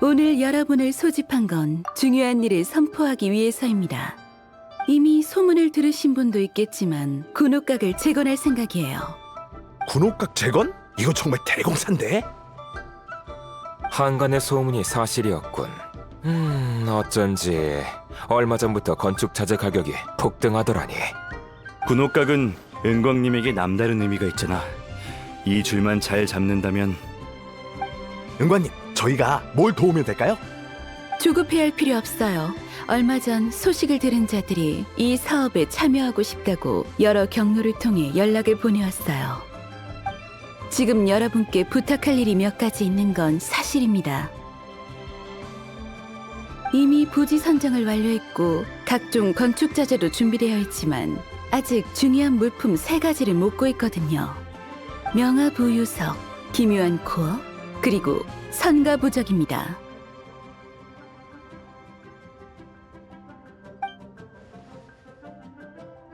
오늘 여러분을 소집한 건 중요한 일을 선포하기 위해서입니다. 이미 소문을 들으신 분도 있겠지만 군옥각을 재건할 생각이에요. 군옥각 재건? 이거 정말 대공사인데? 한간의 소문이 사실이었군. 어쩐지 얼마 전부터 건축 자재 가격이 폭등하더라니. 군옥각은 은광님에게 남다른 의미가 있잖아. 이 줄만 잘 잡는다면. 은관님, 저희가 뭘 도우면 될까요? 조급해할 필요 없어요. 얼마 전 소식을 들은 자들이 이 사업에 참여하고 싶다고 여러 경로를 통해 연락을 보내왔어요. 지금 여러분께 부탁할 일이 몇 가지 있는 건 사실입니다. 이미 부지 선정을 완료했고 각종 건축 자재도 준비되어 있지만 아직 중요한 물품 3가지를 못 구했거든요. 명화부유석, 기묘한 코어, 그리고 선가부적입니다.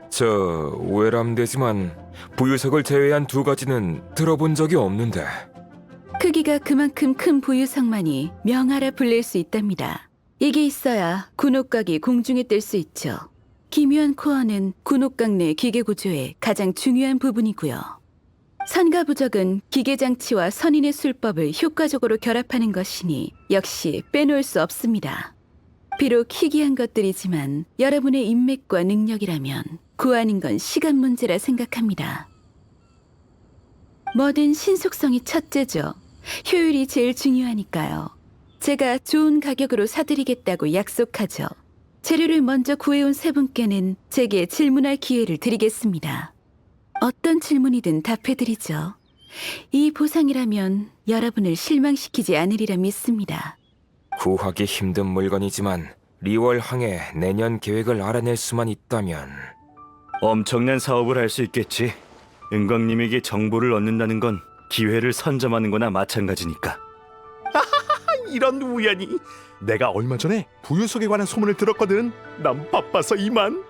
저 외람되지만 부유석을 제외한 2가지는 들어본 적이 없는데. 크기가 그만큼 큰 부유석만이 명화라 불릴 수 있답니다. 이게 있어야 군옥각이 공중에 뜰 수 있죠. 기묘한 코어는 군옥각 내 기계 구조의 가장 중요한 부분이고요. 선가부적은 기계장치와 선인의 술법을 효과적으로 결합하는 것이니 역시 빼놓을 수 없습니다. 비록 희귀한 것들이지만 여러분의 인맥과 능력이라면 구하는 건 시간 문제라 생각합니다. 뭐든 신속성이 첫째죠. 효율이 제일 중요하니까요. 제가 좋은 가격으로 사드리겠다고 약속하죠. 재료를 먼저 구해온 3분께는 제게 질문할 기회를 드리겠습니다. 어떤 질문이든 답해드리죠. 이 보상이라면 여러분을 실망시키지 않으리라 믿습니다. 구하기 힘든 물건이지만 리월항의 내년 계획을 알아낼 수만 있다면. 엄청난 사업을 할 수 있겠지. 은광님에게 정보를 얻는다는 건 기회를 선점하는 거나 마찬가지니까. 이런 우연이. 내가 얼마 전에 부유석에 관한 소문을 들었거든. 난 바빠서 이만.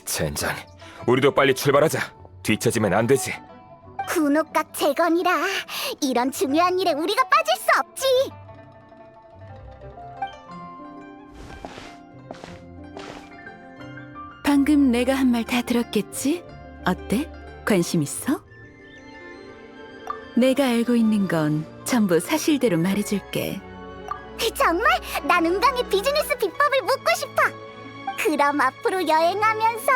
젠장. 우리도 빨리 출발하자. 뒤처지면 안 되지. 군옥각 재건이라 이런 중요한 일에 우리가 빠질 수 없지. 방금 내가 한 말 다 들었겠지? 어때? 관심 있어? 내가 알고 있는 건 전부 사실대로 말해줄게. 정말 난 은광의 비즈니스 비법을 묻고 싶어. 그럼 앞으로 여행하면서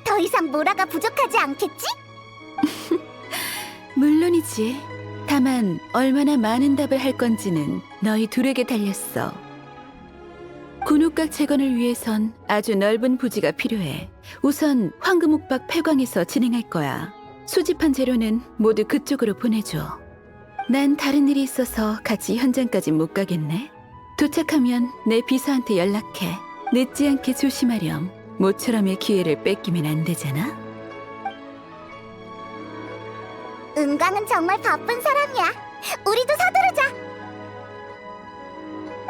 더 이상 모라가 부족하지 않겠지? 물론이지. 다만 얼마나 많은 답을 할 건지는 너희 둘에게 달렸어. 군옥각 재건을 위해선 아주 넓은 부지가 필요해. 우선 황금옥박 폐광에서 진행할 거야. 수집한 재료는 모두 그쪽으로 보내줘. 난 다른 일이 있어서 같이 현장까지 못 가겠네. 도착하면 내 비서한테 연락해. 늦지 않게 조심하렴. 모처럼의 기회를 뺏기면 안 되잖아. 은광은 정말 바쁜 사람이야. 우리도 서두르자.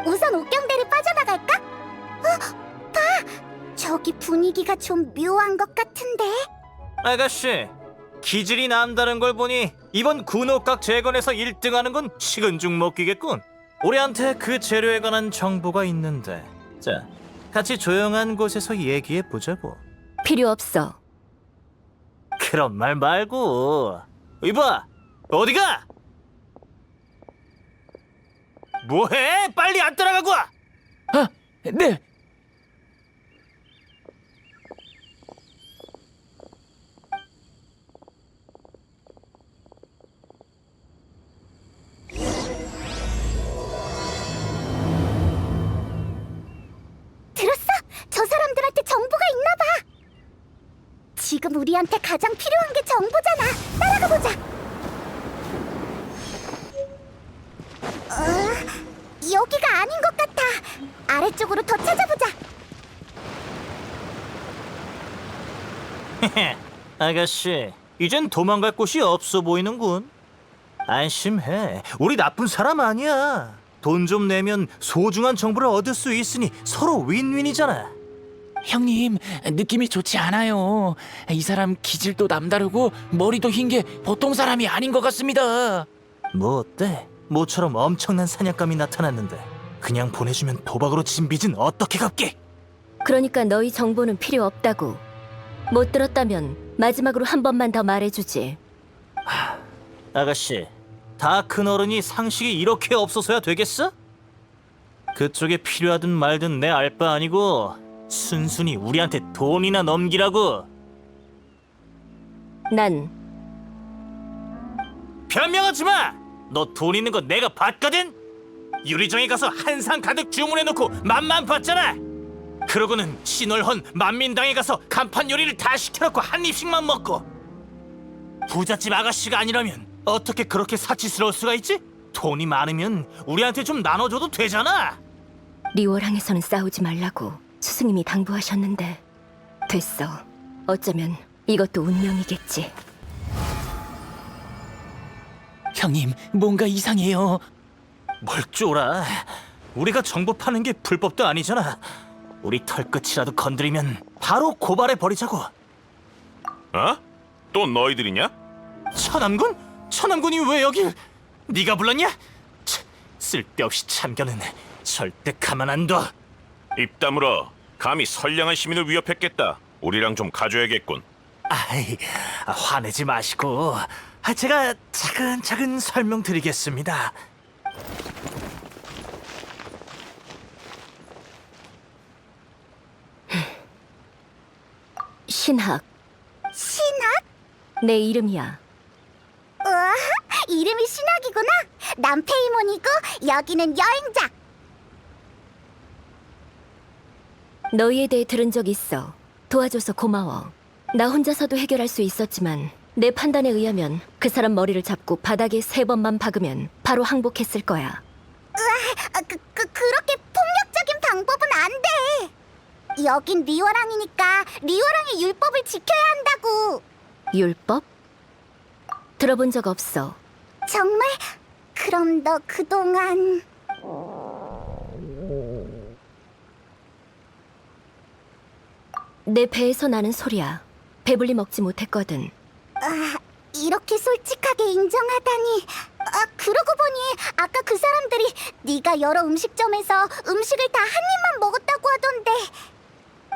우선 옥경대를 빠져나갈까? 봐! 저기 분위기가 좀 묘한 것 같은데? 아가씨, 기질이 남다른 걸 보니 이번 군옥각 재건에서 1등하는 건 식은 죽 먹기겠군. 우리한테 그 재료에 관한 정보가 있는데, 자, 같이 조용한 곳에서 얘기해 보자고. 필요 없어. 그런 말 말고. 이봐, 어디가? 뭐해? 빨리 안 따라가고 와. 네. 들었어? 저 사람들한테 정보가 있나 봐. 지금 우리한테 가장 필요한 게 정보잖아. 따라가 보자. 여기가 아닌 것 같아. 아래쪽으로 더 찾아보자. 아가씨, 이젠 도망갈 곳이 없어 보이는군. 안심해. 우리 나쁜 사람 아니야. 돈 좀 내면 소중한 정보를 얻을 수 있으니 서로 윈윈이잖아. 형님, 느낌이 좋지 않아요. 이 사람 기질도 남다르고 머리도 흰 게 보통 사람이 아닌 것 같습니다. 뭐 어때? 모처럼 엄청난 사냥감이 나타났는데 그냥 보내주면 도박으로 진 빚은 어떻게 갚게? 그러니까 너희 정보는 필요 없다고. 못 들었다면 마지막으로 한 번만 더 말해주지. 아가씨, 다 큰 어른이 상식이 이렇게 없어서야 되겠어? 그쪽에 필요하든 말든 내 알 바 아니고 순순히 우리한테 돈이나 넘기라고. 난 변명하지 마! 너 돈 있는 거 내가 봤거든? 유리정에 가서 한 상 가득 주문해놓고 맛만 봤잖아! 그러고는 신월헌 만민당에 가서 간판 요리를 다 시켜놓고 한 입씩만 먹고. 부잣집 아가씨가 아니라면 어떻게 그렇게 사치스러울 수가 있지? 돈이 많으면 우리한테 좀 나눠줘도 되잖아! 리월항에서는 싸우지 말라고 스승님이 당부하셨는데 됐어. 어쩌면 이것도 운명이겠지. 형님, 뭔가 이상해요. 뭘 쫄아. 우리가 정보 파는 게 불법도 아니잖아. 우리 털끝이라도 건드리면 바로 고발해버리자고. 어? 또 너희들이냐? 천암군? 천암군이 왜 여길? 네가 불렀냐? 쓸데없이 참견은 절대 가만 안 둬. 입 다물어. 감히 선량한 시민을 위협했겠다. 우리랑 좀 가줘야겠군. 아이, 화내지 마시고 제가 차근차근 설명드리겠습니다. 신학, 신학? 내 이름이야. 우와, 이름이 신학이구나. 난 페이몬이고 여기는 여행자. 너희에 대해 들은 적 있어. 도와줘서 고마워. 나 혼자서도 해결할 수 있었지만 내 판단에 의하면 그 사람 머리를 잡고 바닥에 3번만 박으면 바로 항복했을 거야. 그렇게 폭력적인 방법은 안 돼. 여긴 리월항이니까 리월항의 율법을 지켜야 한다고. 율법? 들어본 적 없어. 정말? 그럼 너 그동안 내 배에서 나는 소리야. 배불리 먹지 못했거든. 이렇게 솔직하게 인정하다니. 그러고 보니 아까 그 사람들이 네가 여러 음식점에서 음식을 다 한 입만 먹었다고 하던데.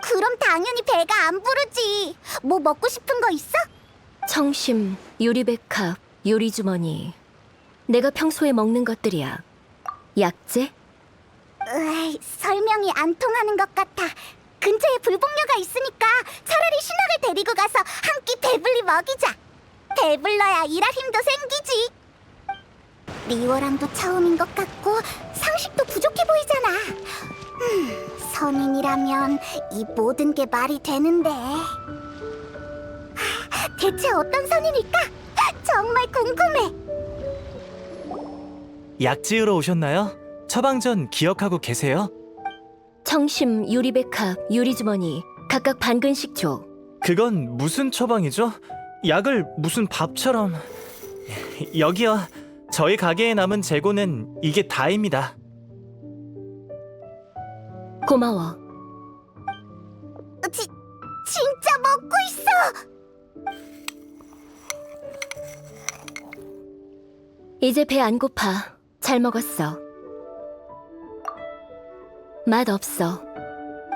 그럼 당연히 배가 안 부르지. 뭐 먹고 싶은 거 있어? 청심, 유리백합, 요리주머니. 내가 평소에 먹는 것들이야. 약재? 설명이 안 통하는 것 같아. 근처에 불복녀가 있으니까 차라리 신학을 데리고 가서 한 끼 배불리 먹이자. 배불러야 일할 힘도 생기지. 리월항도 처음인 것 같고 상식도 부족해 보이잖아. 선인이라면 이 모든 게 말이 되는데 대체 어떤 선인일까? 정말 궁금해. 약 지으러 오셨나요? 처방전 기억하고 계세요? 청심, 유리백합, 유리주머니. 각각 반근씩 줘. 그건 무슨 처방이죠? 약을 무슨 밥처럼... 여기요. 저희 가게에 남은 재고는 이게 다입니다. 고마워. 진짜 먹고 있어. 이제 배 안 고파. 잘 먹었어. 맛 없어.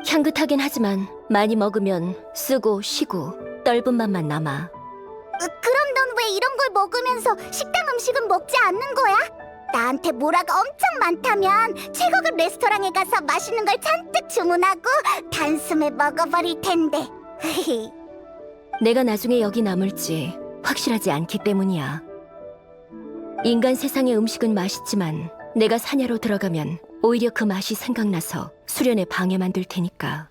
향긋하긴 하지만 많이 먹으면 쓰고 쉬고 떫은 맛만 남아. 그럼 넌 왜 이런 걸 먹으면서 식당 음식은 먹지 않는 거야? 나한테 뭐라가 엄청 많다면 최고급 레스토랑에 가서 맛있는 걸 잔뜩 주문하고 단숨에 먹어버릴 텐데. 내가 나중에 여기 남을지 확실하지 않기 때문이야. 인간 세상의 음식은 맛있지만 내가 사냐로 들어가면 오히려 그 맛이 생각나서 수련에 방해만 될 테니까.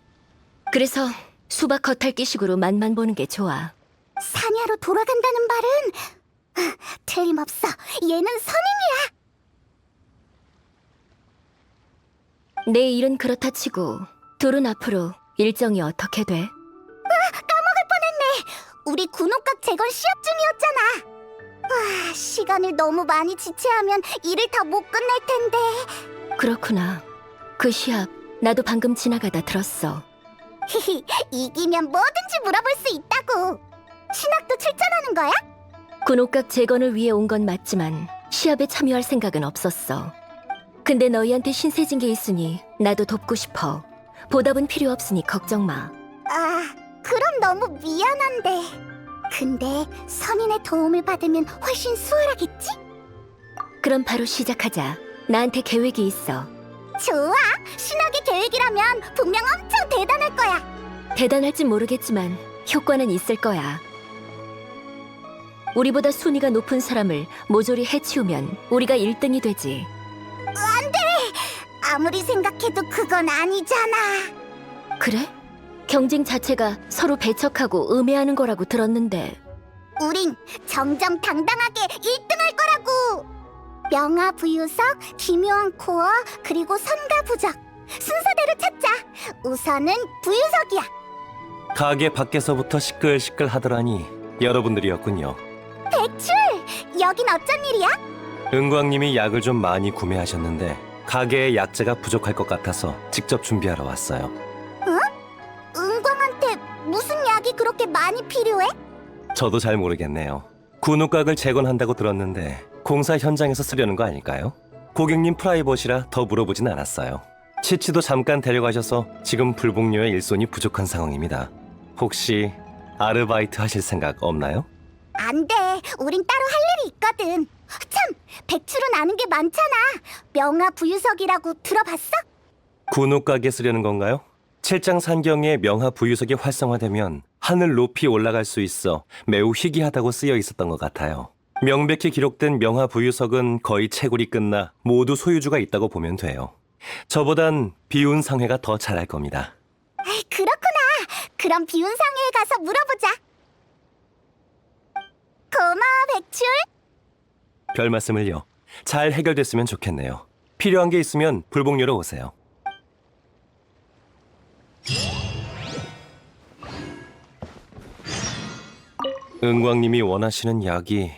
그래서 수박 겉핥기식으로 맛만 보는 게 좋아. 사냐로 돌아간다는 말은 틀림없어. 얘는 선인이야. 내 일은 그렇다 치고 둘은 앞으로 일정이 어떻게 돼? 까먹을 뻔했네. 우리 군옥각 재건 시합 중이었잖아. 시간을 너무 많이 지체하면 일을 다 못 끝낼 텐데. 그렇구나. 그 시합 나도 방금 지나가다 들었어. 히히, 이기면 뭐든지 물어볼 수 있다고. 신학도 출전하는 거야? 군옥각 재건을 위해 온 건 맞지만 시합에 참여할 생각은 없었어. 근데 너희한테 신세진 게 있으니 나도 돕고 싶어. 보답은 필요 없으니 걱정 마. 아, 그럼 너무 미안한데. 근데 선인의 도움을 받으면 훨씬 수월하겠지? 그럼 바로 시작하자. 나한테 계획이 있어. 좋아! 신학의 계획이라면 분명 엄청 대단할 거야. 대단할진 모르겠지만 효과는 있을 거야. 우리보다 순위가 높은 사람을 모조리 해치우면 우리가 1등이 되지. 아무리 생각해도 그건 아니잖아. 그래? 경쟁 자체가 서로 배척하고 음해하는 거라고 들었는데. 우린 정정당당하게 1등할 거라고. 명화부유석, 기묘한 코어, 그리고 선가부적. 순서대로 찾자. 우선은 부유석이야. 가게 밖에서부터 시끌시끌 하더라니 여러분들이었군요. 배출! 여긴 어쩐 일이야? 은광님이 약을 좀 많이 구매하셨는데 가게에 약재가 부족할 것 같아서 직접 준비하러 왔어요. 은광한테 무슨 약이 그렇게 많이 필요해? 저도 잘 모르겠네요. 군옥각을 재건한다고 들었는데 공사 현장에서 쓰려는 거 아닐까요? 고객님 프라이버시라 더 물어보진 않았어요. 치치도 잠깐 데려가셔서 지금 불복료의 일손이 부족한 상황입니다. 혹시 아르바이트 하실 생각 없나요? 안 돼. 우린 따로 할 일이 있거든. 참! 백출은 아는 게 많잖아. 명화부유석이라고 들어봤어? 군옥각에 쓰려는 건가요? 7장 산경에 명화 부유석이 활성화되면 하늘 높이 올라갈 수 있어 매우 희귀하다고 쓰여 있었던 것 같아요. 명백히 기록된 명화 부유석은 거의 채굴이 끝나 모두 소유주가 있다고 보면 돼요. 저보단 비운 상회가 더 잘할 겁니다. 그렇구나. 그럼 비운 상회에 가서 물어보자. 고마워, 백출. 별 말씀을요. 잘 해결됐으면 좋겠네요. 필요한 게 있으면 불복료로 오세요. 은광님이 원하시는 약이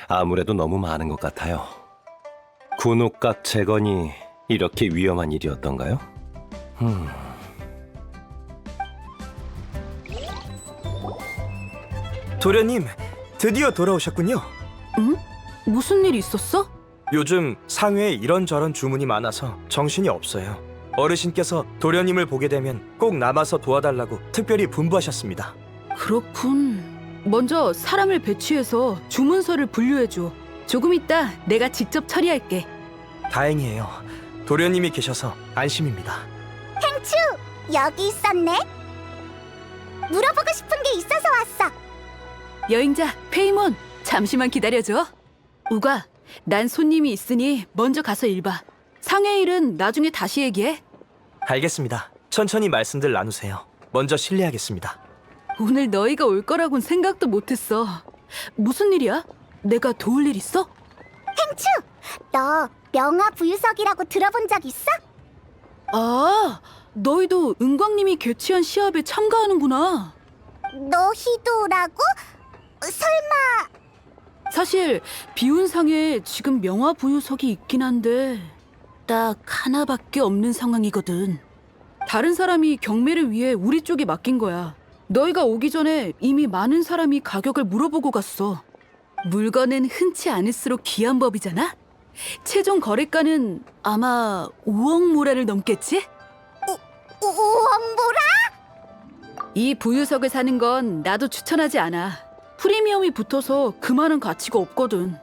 아무래도 너무 많은 것 같아요. 군옥각 재건이 이렇게 위험한 일이었던가요? 도련님, 드디어 돌아오셨군요. 응? 무슨 일 있었어? 요즘 상회에 이런저런 주문이 많아서 정신이 없어요. 어르신께서 도련님을 보게 되면 꼭 남아서 도와달라고 특별히 분부하셨습니다. 그렇군. 먼저 사람을 배치해서 주문서를 분류해줘. 조금 있다 내가 직접 처리할게. 다행이에요. 도련님이 계셔서 안심입니다. 행추, 여기 있었네. 물어보고 싶은 게 있어서 왔어. 여행자 페이몬, 잠시만 기다려줘. 우가, 난 손님이 있으니 먼저 가서 일 봐. 상회 일은 나중에 다시 얘기해. 알겠습니다. 천천히 말씀들 나누세요. 먼저 실례하겠습니다. 오늘 너희가 올 거라곤 생각도 못했어. 무슨 일이야? 내가 도울 일 있어? 행추, 너 명화부유석이라고 들어본 적 있어? 아, 너희도 은광님이 개최한 시합에 참가하는구나. 너희도라고? 설마... 사실 비운상에 지금 명화부유석이 있긴 한데 딱 하나밖에 없는 상황이거든. 다른 사람이 경매를 위해 우리 쪽에 맡긴 거야. 너희가 오기 전에 이미 많은 사람이 가격을 물어보고 갔어. 물건은 흔치 않을수록 귀한 법이잖아? 최종 거래가는 아마 5억 모라를 넘겠지? 5억 모라? 이 부유석을 사는 건 나도 추천하지 않아. 프리미엄이 붙어서 그만한 가치가 없거든.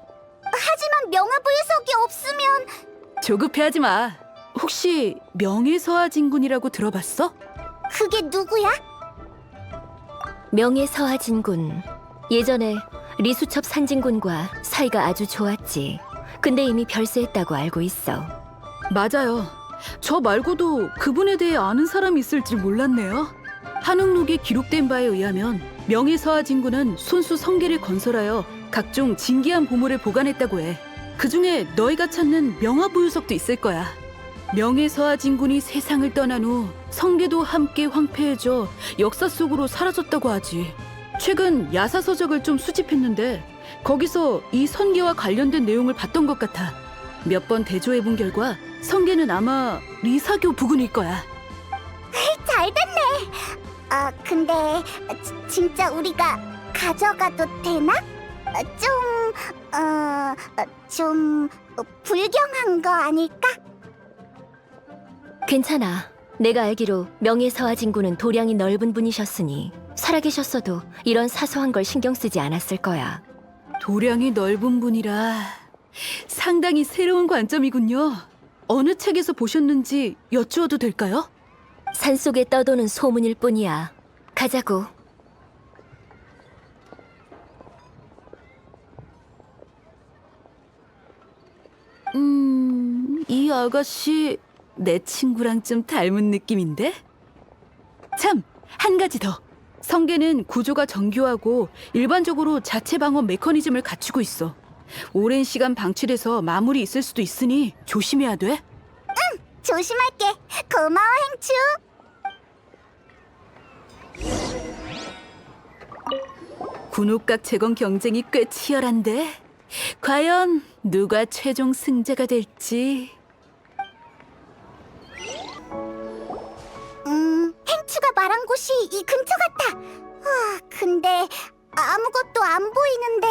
하지만 명화부유석이 없으면... 조급해하지 마. 혹시 명예서하진군이라고 들어봤어? 그게 누구야? 명예서하진군. 예전에 리수첩 산진군과 사이가 아주 좋았지. 근데 이미 별세했다고 알고 있어. 맞아요. 저 말고도 그분에 대해 아는 사람이 있을 줄 몰랐네요. 한옥록에 기록된 바에 의하면 명예서하진군은 손수 성계를 건설하여 각종 진귀한 보물을 보관했다고 해. 그중에 너희가 찾는 명화부유석도 있을 거야. 명예서하진군이 세상을 떠난 후 성계도 함께 황폐해져 역사 속으로 사라졌다고 하지. 최근 야사서적을 좀 수집했는데 거기서 이 성계와 관련된 내용을 봤던 것 같아. 몇 번 대조해본 결과 성계는 아마 리사교 부근일 거야. 잘 됐네. 근데 진짜 우리가 가져가도 되나? 좀 불경한 거 아닐까? 괜찮아. 내가 알기로 명예서화진군은 도량이 넓은 분이셨으니 살아계셨어도 이런 사소한 걸 신경 쓰지 않았을 거야. 도량이 넓은 분이라 상당히 새로운 관점이군요. 어느 책에서 보셨는지 여쭈어도 될까요? 산속에 떠도는 소문일 뿐이야. 가자고. 이 아가씨 내 친구랑 좀 닮은 느낌인데? 참, 한 가지 더. 성게는 구조가 정교하고 일반적으로 자체 방어 메커니즘을 갖추고 있어. 오랜 시간 방치돼서 마물이 있을 수도 있으니 조심해야 돼. 조심할게. 고마워, 행추. 군옥각 재건 경쟁이 꽤 치열한데 과연 누가 최종 승자가 될지. 행추가 말한 곳이 이 근처 같아. 근데 아무것도 안 보이는데.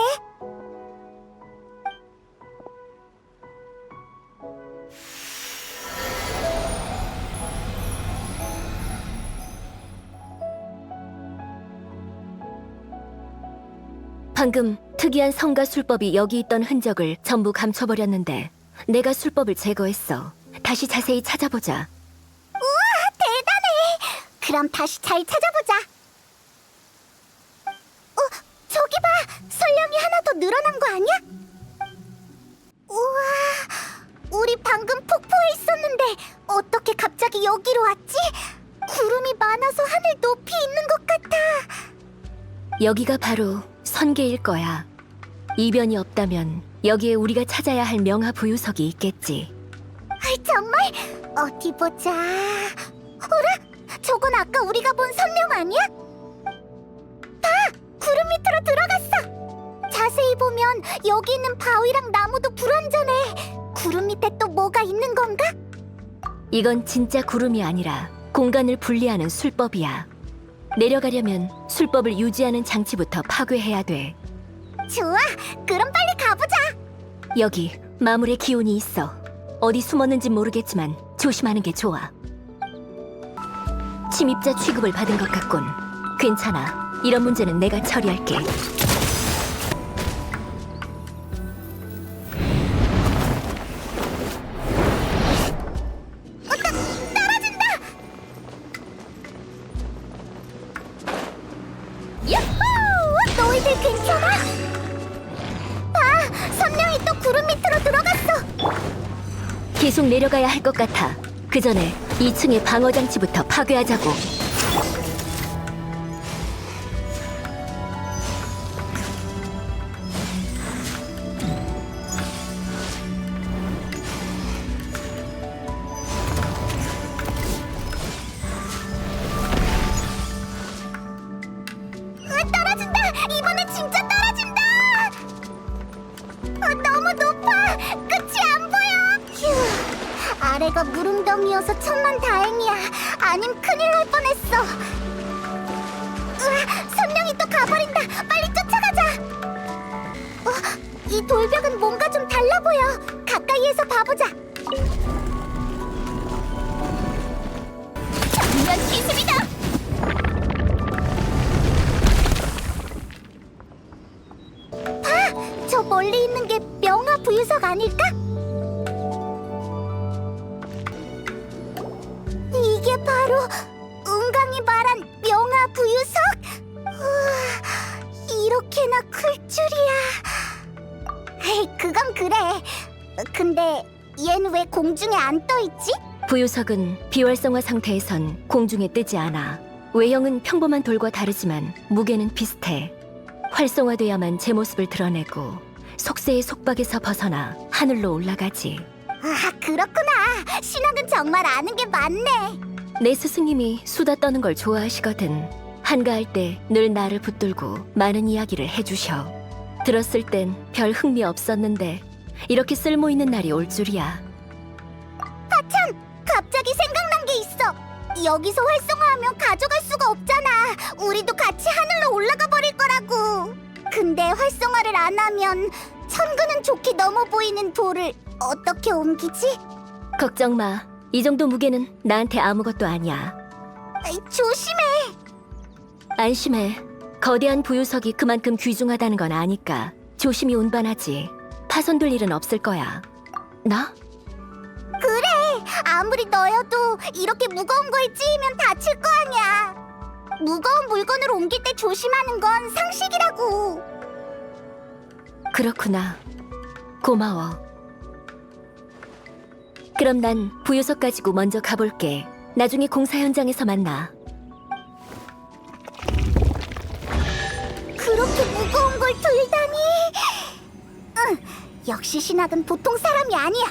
방금 특이한 성가 술법이 여기 있던 흔적을 전부 감춰버렸는데 내가 술법을 제거했어. 다시 자세히 찾아보자. 그럼 다시 잘 찾아보자. 저기 봐. 설령이 하나 더 늘어난 거 아니야? 우와, 우리 방금 폭포에 있었는데 어떻게 갑자기 여기로 왔지? 구름이 많아서 하늘 높이 있는 것 같아. 여기가 바로 선계일 거야. 이변이 없다면 여기에 우리가 찾아야 할 명화 부유석이 있겠지. 정말? 어디 보자. 어라? 저건 아까 우리가 본 선령 아니야? 봐! 구름 밑으로 들어갔어! 자세히 보면 여기 있는 바위랑 나무도 불완전해. 구름 밑에 또 뭐가 있는 건가? 이건 진짜 구름이 아니라 공간을 분리하는 술법이야. 내려가려면 술법을 유지하는 장치부터 파괴해야 돼. 좋아! 그럼 빨리 가보자! 여기 마물의 기운이 있어. 어디 숨었는지 모르겠지만 조심하는 게 좋아. 침입자 취급을 받은 것 같군. 괜찮아. 이런 문제는 내가 처리할게. 떨어진다! 야호! 너희들 괜찮아? 봐! 선령이 또 구름 밑으로 들어갔어! 계속 내려가야 할 것 같아. 그 전에 2층의 방어 장치부터 파괴하자고. 떨어진다! 이번엔 진짜 떨어진다! 너무 높아! 끝이 안 보여! 휴, 아래가 물웅덩이여서 천만다행이야. 아님 큰일 날 뻔했어. 으아, 선령이 또 가버린다. 빨리 쫓아가자. 이 돌벽은 뭔가 좀 달라 보여. 가까이에서 봐보자. 정면 기습이다. 봐! 저 멀리 있는 게 명화 부유석 아닐까? 이게 바로 은강이 말한 명화 부유석? 우와, 이렇게나 클 줄이야. 에이, 그건 그래. 근데 얜 왜 공중에 안 떠있지? 부유석은 비활성화 상태에선 공중에 뜨지 않아. 외형은 평범한 돌과 다르지만 무게는 비슷해. 활성화돼야만 제 모습을 드러내고 속세의 속박에서 벗어나 하늘로 올라가지. 그렇구나. 신학은 정말 아는 게 많네. 내 스승님이 수다 떠는 걸 좋아하시거든. 한가할 때 늘 나를 붙들고 많은 이야기를 해주셔. 들었을 땐 별 흥미 없었는데 이렇게 쓸모있는 날이 올 줄이야. 갑자기 생각난 게 있어. 여기서 활성화하면 가져갈 수가 없잖아. 우리도 같이 하늘로 올라가 버릴 거라고. 근데 활성화를 안 하면 천근은 좋게 넘어 보이는 돌을 어떻게 옮기지? 걱정 마. 이 정도 무게는 나한테 아무것도 아니야. 조심해. 안심해. 거대한 부유석이 그만큼 귀중하다는 건 아니까 조심히 운반하지. 파손될 일은 없을 거야. 나? 그래. 아무리 너여도 이렇게 무거운 거에 찌이면 다칠 거 아니야. 무거운 물건을 옮길 때 조심하는 건 상식이라고. 그렇구나. 고마워. 그럼 난 부유석 가지고 먼저 가볼게. 나중에 공사 현장에서 만나. 그렇게 무거운 걸 들다니. 응, 역시 신학은 보통 사람이 아니야.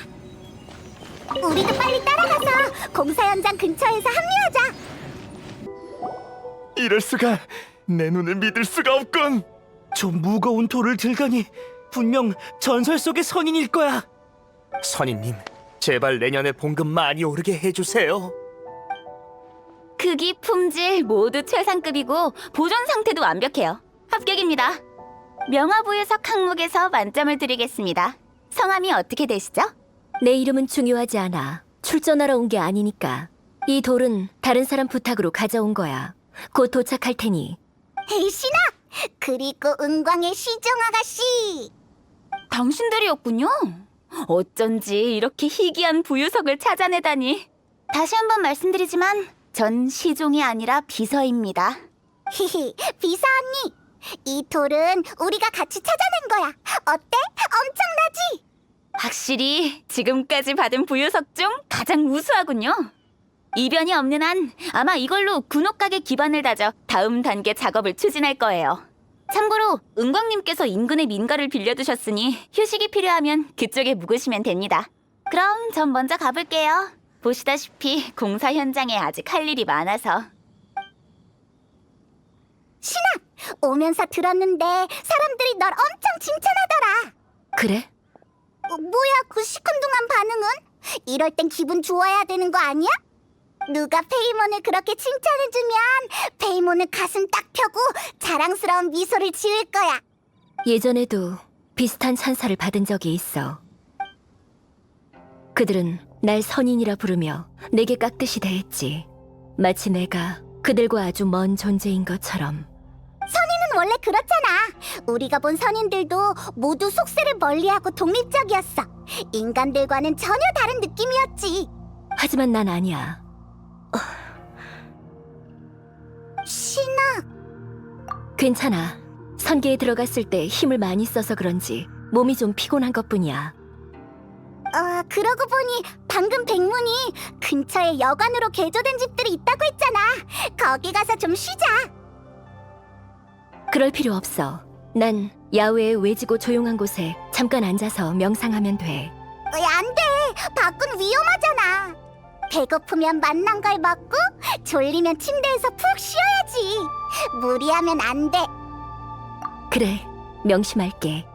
우리도 빨리 따라가서 공사 현장 근처에서 합류하자. 이럴 수가. 내 눈을 믿을 수가 없군. 저 무거운 돌을 들다니 분명 전설 속의 선인일 거야. 선인님, 제발 내년에 봉급 많이 오르게 해주세요. 크기, 품질 모두 최상급이고 보존 상태도 완벽해요. 합격입니다. 명화부유석 항목에서 만점을 드리겠습니다. 성함이 어떻게 되시죠? 내 이름은 중요하지 않아. 출전하러 온 게 아니니까. 이 돌은 다른 사람 부탁으로 가져온 거야. 곧 도착할 테니. 헤이 신학! 그리고 은광의 시종 아가씨. 당신들이었군요. 어쩐지 이렇게 희귀한 부유석을 찾아내다니. 다시 한번 말씀드리지만 전 시종이 아니라 비서입니다. 히히, 비서 언니. 이 돌은 우리가 같이 찾아낸 거야. 어때? 엄청나지? 확실히 지금까지 받은 부유석 중 가장 우수하군요. 이변이 없는 한 아마 이걸로 군옥각의 기반을 다져 다음 단계 작업을 추진할 거예요. 참고로 은광님께서 인근의 민가를 빌려두셨으니 휴식이 필요하면 그쪽에 묵으시면 됩니다. 그럼 전 먼저 가볼게요. 보시다시피 공사 현장에 아직 할 일이 많아서. 신학! 오면서 들었는데 사람들이 널 엄청 칭찬하더라. 그래? 뭐야 그 시큰둥한 반응은? 이럴 땐 기분 좋아야 되는 거 아니야? 누가 페이몬을 그렇게 칭찬해주면 페이몬은 가슴 딱 펴고 자랑스러운 미소를 지을 거야. 예전에도 비슷한 찬사를 받은 적이 있어. 그들은 날 선인이라 부르며 내게 깍듯이 대했지. 마치 내가 그들과 아주 먼 존재인 것처럼. 선인은 원래 그렇잖아. 우리가 본 선인들도 모두 속세를 멀리하고 독립적이었어. 인간들과는 전혀 다른 느낌이었지. 하지만 난 아니야. 신학. 괜찮아. 선계에 들어갔을 때 힘을 많이 써서 그런지 몸이 좀 피곤한 것뿐이야. 그러고 보니 방금 백문이 근처에 여관으로 개조된 집들이 있다고 했잖아. 거기 가서 좀 쉬자. 그럴 필요 없어. 난 야외의 외지고 조용한 곳에 잠깐 앉아서 명상하면 돼. 안 돼. 밖은 위험하잖아. 배고프면 맛난 걸 먹고 졸리면 침대에서 푹 쉬어야지. 무리하면 안 돼. 그래, 명심할게.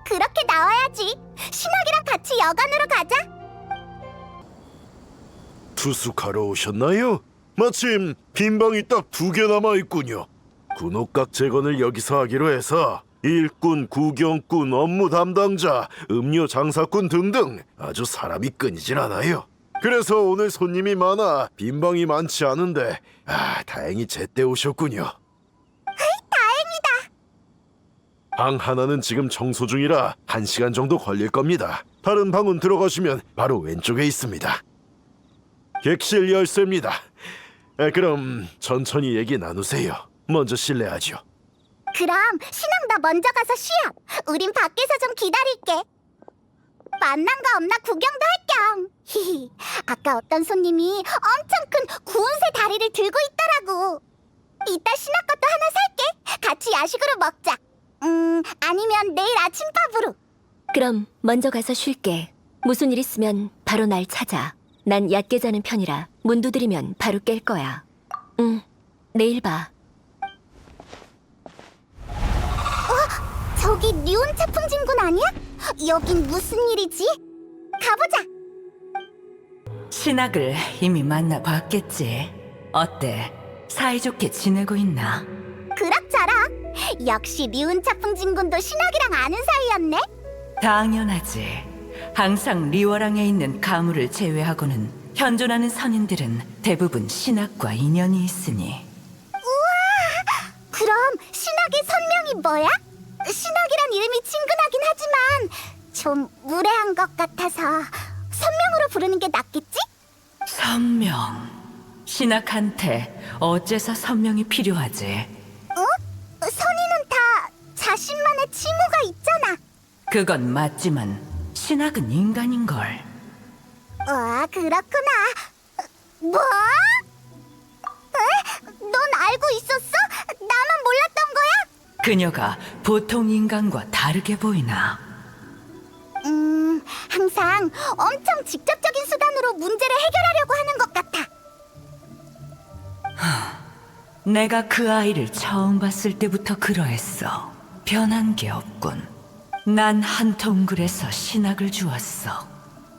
그렇게 나와야지. 신학이랑 같이 여관으로 가자. 투숙하러 오셨나요? 마침 빈 방이 딱 2개 남아있군요. 군옥각 재건을 여기서 하기로 해서 일꾼, 구경꾼, 업무 담당자, 음료 장사꾼 등등 아주 사람이 끊이질 않아요. 그래서 오늘 손님이 많아 빈 방이 많지 않은데 다행히 제때 오셨군요. 방 하나는 지금 청소 중이라 1시간 정도 걸릴 겁니다. 다른 방은 들어가시면 바로 왼쪽에 있습니다. 객실 열쇠입니다. 그럼 천천히 얘기 나누세요. 먼저 실례하죠. 그럼 신학 나 먼저 가서 쉬어. 우린 밖에서 좀 기다릴게. 만난 거 없나 구경도 할 겸. 히히. 아까 어떤 손님이 엄청 큰 구운새 다리를 들고 있더라고. 이따 신학 것도 하나 살게. 같이 야식으로 먹자. 아니면 내일 아침밥으로. 그럼 먼저 가서 쉴게. 무슨 일 있으면 바로 날 찾아. 난 얕게 자는 편이라 문 두드리면 바로 깰 거야. 내일 봐. 저기 뉴온 차풍진군 아니야? 여긴 무슨 일이지? 가보자. 신학을 이미 만나봤겠지. 어때? 사이좋게 지내고 있나? 그럭저럭. 역시 리운차풍진군도 신학이랑 아는 사이였네. 당연하지. 항상 리워랑에 있는 가물을 제외하고는 현존하는 선인들은 대부분 신학과 인연이 있으니. 그럼 신학의 선명이 뭐야? 신학이란 이름이 친근하긴 하지만 좀 무례한 것 같아서 선명으로 부르는 게 낫겠지? 선명. 신학한테 어째서 선명이 필요하지? 선인은 다 자신만의 칭호가 있잖아. 그건 맞지만 신학은 인간인걸. 그렇구나. 뭐? 넌 알고 있었어? 나만 몰랐던 거야? 그녀가 보통 인간과 다르게 보이나? 항상 엄청 직접적인 수단으로 문제를 해결하려고 하는 것 같아. 내가 그 아이를 처음 봤을 때부터 그러했어. 변한 게 없군. 난 한 동굴에서 신학을 주었어.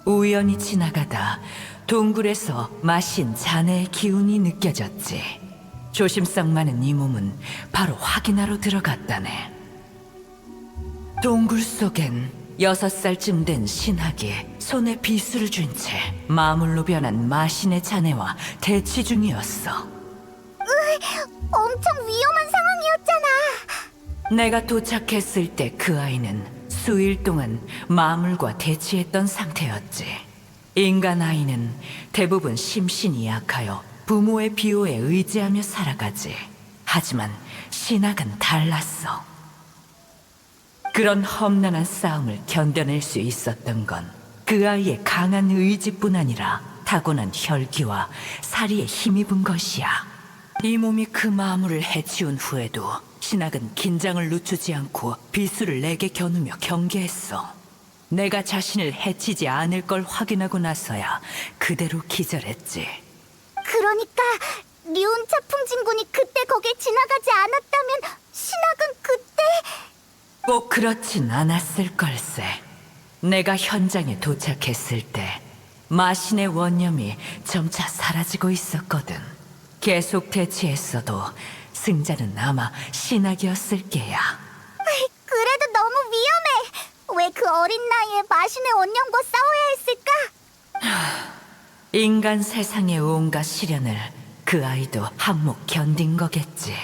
우연히 지나가다 동굴에서 마신 자네의 기운이 느껴졌지. 조심성 많은 이 몸은 바로 확인하러 들어갔다네. 동굴 속엔 6살쯤 된 신학이 손에 비수를 쥔 채 마물로 변한 마신의 자네와 대치 중이었어. 엄청 위험한 상황이었잖아. 내가 도착했을 때 그 아이는 수일 동안 마물과 대치했던 상태였지. 인간 아이는 대부분 심신이 약하여 부모의 비호에 의지하며 살아가지. 하지만 신학은 달랐어. 그런 험난한 싸움을 견뎌낼 수 있었던 건 그 아이의 강한 의지뿐 아니라 타고난 혈기와 사리에 힘입은 것이야. 이 몸이 그 마물을 해치운 후에도 신학은 긴장을 늦추지 않고 비수를 내게 겨누며 경계했어. 내가 자신을 해치지 않을 걸 확인하고 나서야 그대로 기절했지. 그러니까 리운차풍진군이 그때 거길 지나가지 않았다면 신학은 그때... 꼭 그렇진 않았을 걸세. 내가 현장에 도착했을 때 마신의 원념이 점차 사라지고 있었거든. 계속 대치했어도 승자는 아마 신학이었을 게야. 그래도 너무 위험해. 왜 그 어린 나이에 마신의 원념과 싸워야 했을까? 인간 세상의 온갖 시련을 그 아이도 한몫 견딘 거겠지.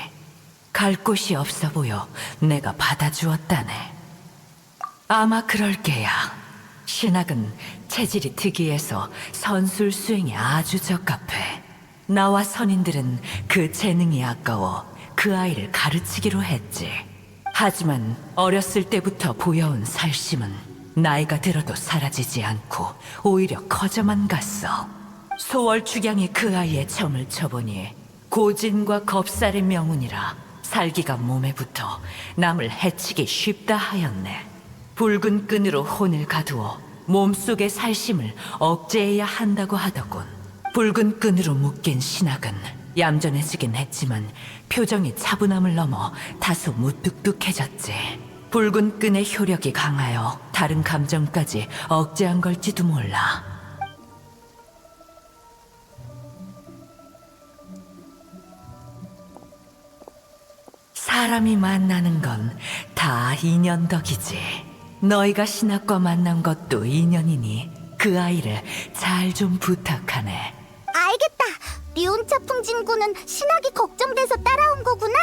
갈 곳이 없어 보여 내가 받아주었다네. 아마 그럴 게야. 신학은 체질이 특이해서 선술 수행에 아주 적합해. 나와 선인들은 그 재능이 아까워 그 아이를 가르치기로 했지. 하지만 어렸을 때부터 보여온 살심은 나이가 들어도 사라지지 않고 오히려 커져만 갔어. 소월축양이 그 아이의 점을 쳐보니 고진과 겁살의 명운이라 살기가 몸에 붙어 남을 해치기 쉽다 하였네. 붉은 끈으로 혼을 가두어 몸속의 살심을 억제해야 한다고 하더군. 붉은 끈으로 묶인 신학은 얌전해지긴 했지만 표정이 차분함을 넘어 다소 무뚝뚝해졌지. 붉은 끈의 효력이 강하여 다른 감정까지 억제한 걸지도 몰라. 사람이 만나는 건 다 인연 덕이지. 너희가 신학과 만난 것도 인연이니 그 아이를 잘 좀 부탁하네. 알겠다. 리운차풍진군은 신학이 걱정돼서 따라온 거구나.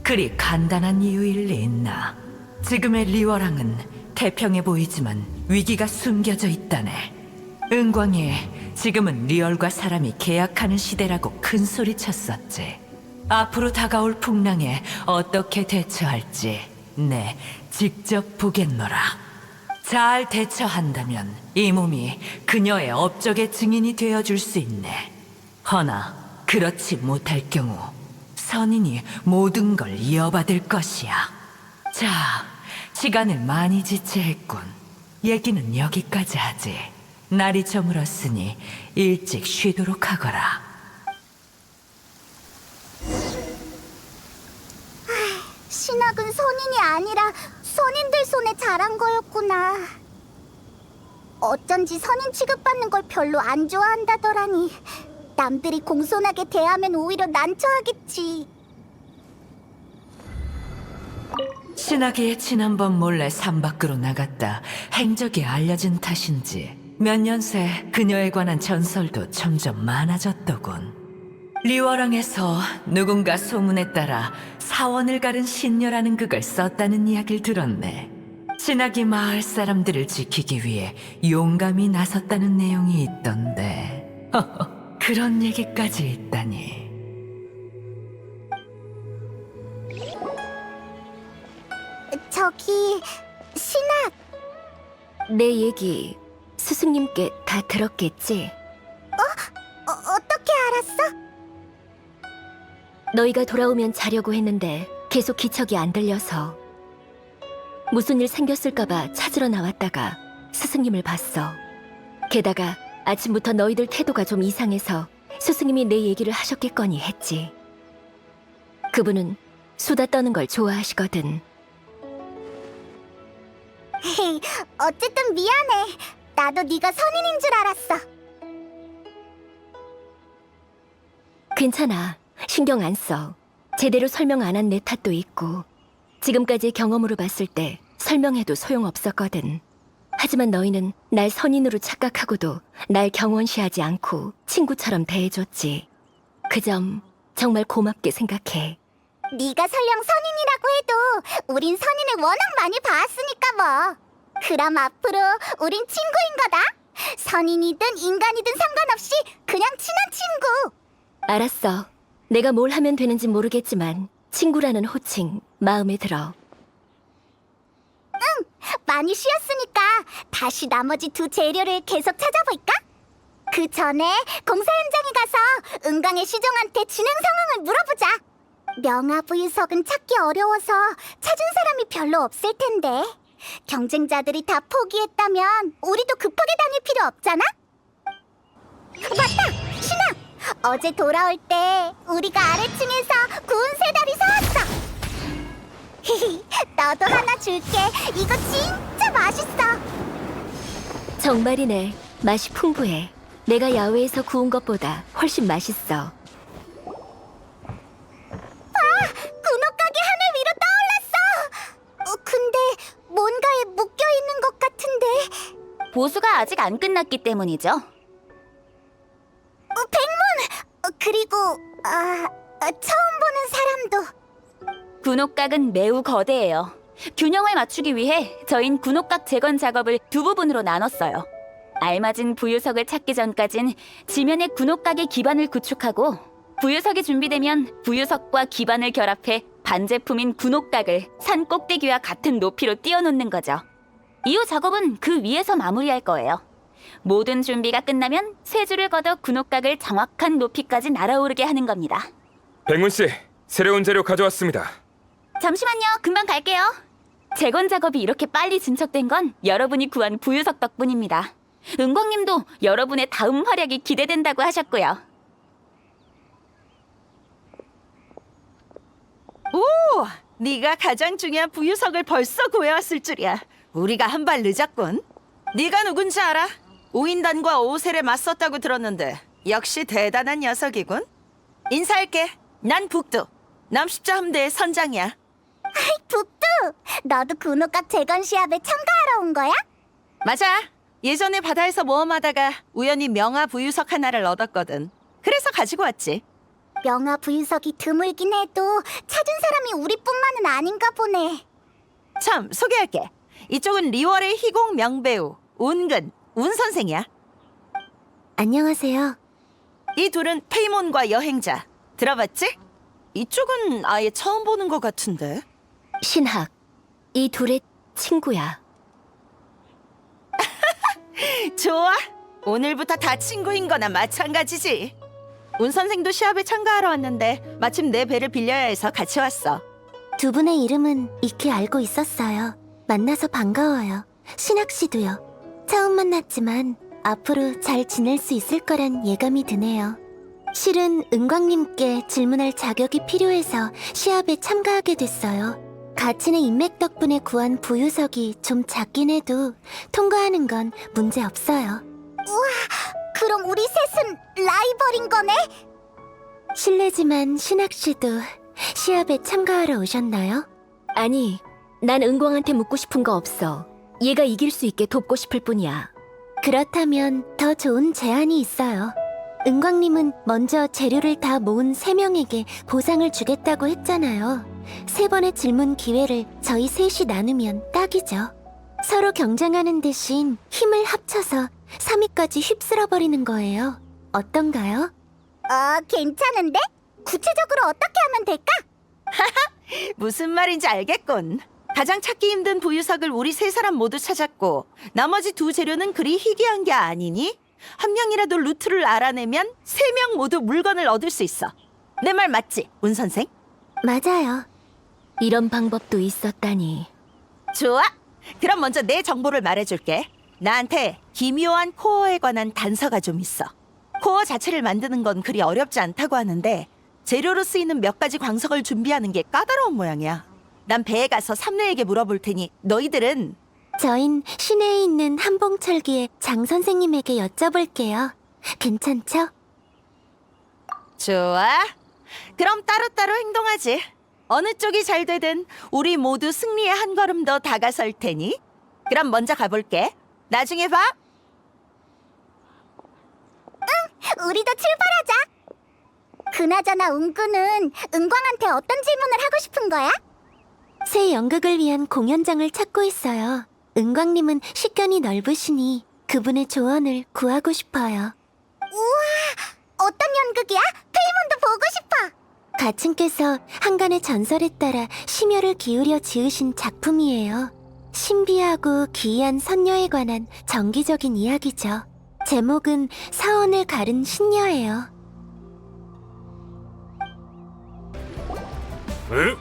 그리 간단한 이유일 리 있나. 지금의 리워랑은 태평해 보이지만 위기가 숨겨져 있다네. 은광이 지금은 리얼과 사람이 계약하는 시대라고 큰 소리 쳤었지. 앞으로 다가올 풍랑에 어떻게 대처할지 네 직접 보겠노라. 잘 대처한다면 이 몸이 그녀의 업적의 증인이 되어줄 수 있네. 허나 그렇지 못할 경우 선인이 모든 걸 이어받을 것이야. 자, 시간을 많이 지체했군. 얘기는 여기까지 하지. 날이 저물었으니 일찍 쉬도록 하거라. 신학은 선인이 아니라 선인들 손에 자란 거였구나. 어쩐지 선인 취급받는 걸 별로 안 좋아한다더라니. 남들이 공손하게 대하면 오히려 난처하겠지. 신하기에 지난번 몰래 산 밖으로 나갔다 행적이 알려진 탓인지 몇 년 새 그녀에 관한 전설도 점점 많아졌더군. 리워랑에서 누군가 소문에 따라 사원을 가른 신녀라는 극을 썼다는 이야기를 들었네. 신하기 마을 사람들을 지키기 위해 용감히 나섰다는 내용이 있던데 그런 얘기까지 있다니. 저기, 신학, 내 얘기 스승님께 다 들었겠지? 어떻게 알았어? 너희가 돌아오면 자려고 했는데 계속 기척이 안 들려서 무슨 일 생겼을까봐 찾으러 나왔다가 스승님을 봤어. 게다가 아침부터 너희들 태도가 좀 이상해서 스승님이 내 얘기를 하셨겠거니 했지. 그분은 수다 떠는 걸 좋아하시거든. 헤이, 어쨌든 미안해. 나도 네가 선인인 줄 알았어. 괜찮아. 신경 안 써. 제대로 설명 안 한 내 탓도 있고 지금까지 경험으로 봤을 때 설명해도 소용없었거든. 하지만 너희는 날 선인으로 착각하고도 날 경원시하지 않고 친구처럼 대해줬지. 그 점 정말 고맙게 생각해. 네가 설령 선인이라고 해도 우린 선인을 워낙 많이 봐왔으니까 뭐. 그럼 앞으로 우린 친구인 거다. 선인이든 인간이든 상관없이 그냥 친한 친구. 알았어. 내가 뭘 하면 되는지 모르겠지만 친구라는 호칭 마음에 들어. 많이 쉬었으니까 다시 나머지 두 재료를 계속 찾아볼까? 그 전에 공사 현장에 가서 은광의 시종한테 진행 상황을 물어보자. 명화부유석은 찾기 어려워서 찾은 사람이 별로 없을 텐데 경쟁자들이 다 포기했다면 우리도 급하게 다닐 필요 없잖아? 맞다! 신아! 어제 돌아올 때 우리가 아래층에서 구운 새다리 사왔어. 히히, 너도 하나 줄게. 이거 진짜 맛있어. 정말이네. 맛이 풍부해. 내가 야외에서 구운 것보다 훨씬 맛있어. 군옥가게 하늘 위로 떠올랐어. 근데 뭔가에 묶여 있는 것 같은데. 보수가 아직 안 끝났기 때문이죠. 백문. 그리고 처음 보는 사람도. 군옥각은 매우 거대해요. 균형을 맞추기 위해 저흰 군옥각 재건 작업을 두 부분으로 나눴어요. 알맞은 부유석을 찾기 전까진 지면의 군옥각의 기반을 구축하고 부유석이 준비되면 부유석과 기반을 결합해 반제품인 군옥각을 산 꼭대기와 같은 높이로 띄워놓는 거죠. 이후 작업은 그 위에서 마무리할 거예요. 모든 준비가 끝나면 세 줄을 걷어 군옥각을 정확한 높이까지 날아오르게 하는 겁니다. 백문 씨, 새로운 재료 가져왔습니다. 잠시만요. 금방 갈게요. 재건 작업이 이렇게 빨리 진척된 건 여러분이 구한 부유석 덕분입니다. 은광님도 여러분의 다음 활약이 기대된다고 하셨고요. 오! 네가 가장 중요한 부유석을 벌써 구해왔을 줄이야. 우리가 한 발 늦었군. 네가 누군지 알아? 오인단과 오셀에 맞섰다고 들었는데 역시 대단한 녀석이군. 인사할게. 난 북두. 남십자 함대의 선장이야. 북두, 너도 군옥각 재건 시합에 참가하러 온 거야? 맞아. 예전에 바다에서 모험하다가 우연히 명화 부유석 하나를 얻었거든. 그래서 가지고 왔지. 명화 부유석이 드물긴 해도 찾은 사람이 우리뿐만은 아닌가 보네. 참, 소개할게. 이쪽은 리월의 희곡 명배우 운근, 운 선생이야. 안녕하세요. 이 둘은 페이몬과 여행자. 들어봤지? 이쪽은 아예 처음 보는 것 같은데. 신학. 이 둘의 친구야. 좋아. 오늘부터 다 친구인 거나 마찬가지지. 운 선생도 시합에 참가하러 왔는데 마침 내 배를 빌려야 해서 같이 왔어. 두 분의 이름은 익히 알고 있었어요. 만나서 반가워요. 신학 씨도요. 처음 만났지만 앞으로 잘 지낼 수 있을 거란 예감이 드네요. 실은 은광님께 질문할 자격이 필요해서 시합에 참가하게 됐어요. 가친의 인맥 덕분에 구한 부유석이 좀 작긴 해도 통과하는 건 문제 없어요. 우와, 그럼 우리 셋은 라이벌인 거네? 실례지만 신학 씨도 시합에 참가하러 오셨나요? 아니, 난 은광한테 묻고 싶은 거 없어. 얘가 이길 수 있게 돕고 싶을 뿐이야. 그렇다면 더 좋은 제안이 있어요. 은광님은 먼저 재료를 다 모은 3명에게 보상을 주겠다고 했잖아요. 3번의 질문 기회를 저희 셋이 나누면 딱이죠. 서로 경쟁하는 대신 힘을 합쳐서 3위까지 휩쓸어버리는 거예요. 어떤가요? 괜찮은데? 구체적으로 어떻게 하면 될까? 무슨 말인지 알겠군. 가장 찾기 힘든 부유석을 우리 3사람 모두 찾았고 나머지 2 재료는 그리 희귀한 게 아니니 한 명이라도 루트를 알아내면 3명 모두 물건을 얻을 수 있어. 내 말 맞지, 운 선생? 맞아요. 이런 방법도 있었다니. 좋아. 그럼 먼저 내 정보를 말해줄게. 나한테 기묘한 코어에 관한 단서가 좀 있어. 코어 자체를 만드는 건 그리 어렵지 않다고 하는데 재료로 쓰이는 몇 가지 광석을 준비하는 게 까다로운 모양이야. 난 배에 가서 삼례에게 물어볼 테니 너희들은 저흰 시내에 있는 한봉철기의 장 선생님에게 여쭤볼게요. 괜찮죠? 좋아. 그럼 따로따로 행동하지. 어느 쪽이 잘 되든 우리 모두 승리에 한 걸음 더 다가설 테니. 그럼 먼저 가볼게. 나중에 봐. 우리도 출발하자. 그나저나 은구는 은광한테 어떤 질문을 하고 싶은 거야? 새 연극을 위한 공연장을 찾고 있어요. 은광님은 식견이 넓으시니 그분의 조언을 구하고 싶어요. 우와, 어떤 연극이야? 페이몬도 보고 싶어. 가층께서 한간의 전설에 따라 심혈을 기울여 지으신 작품이에요. 신비하고 기이한 선녀에 관한 정기적인 이야기죠. 제목은 사원을 가른 신녀예요. 에?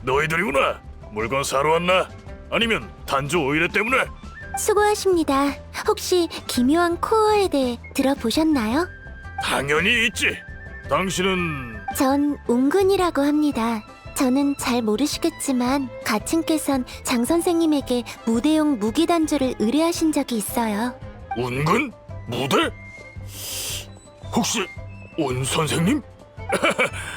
너희들이구나. 물건 사러 왔나? 아니면 단조 오이레 때문에? 수고하십니다. 혹시 기묘한 코어에 대해 들어보셨나요? 당연히 있지. 당신은... 전 웅근이라고 합니다. 저는 잘 모르시겠지만 가층께선 장 선생님에게 무대용 무기 단조를 의뢰하신 적이 있어요. 운근? 무대? 혹시 운 선생님?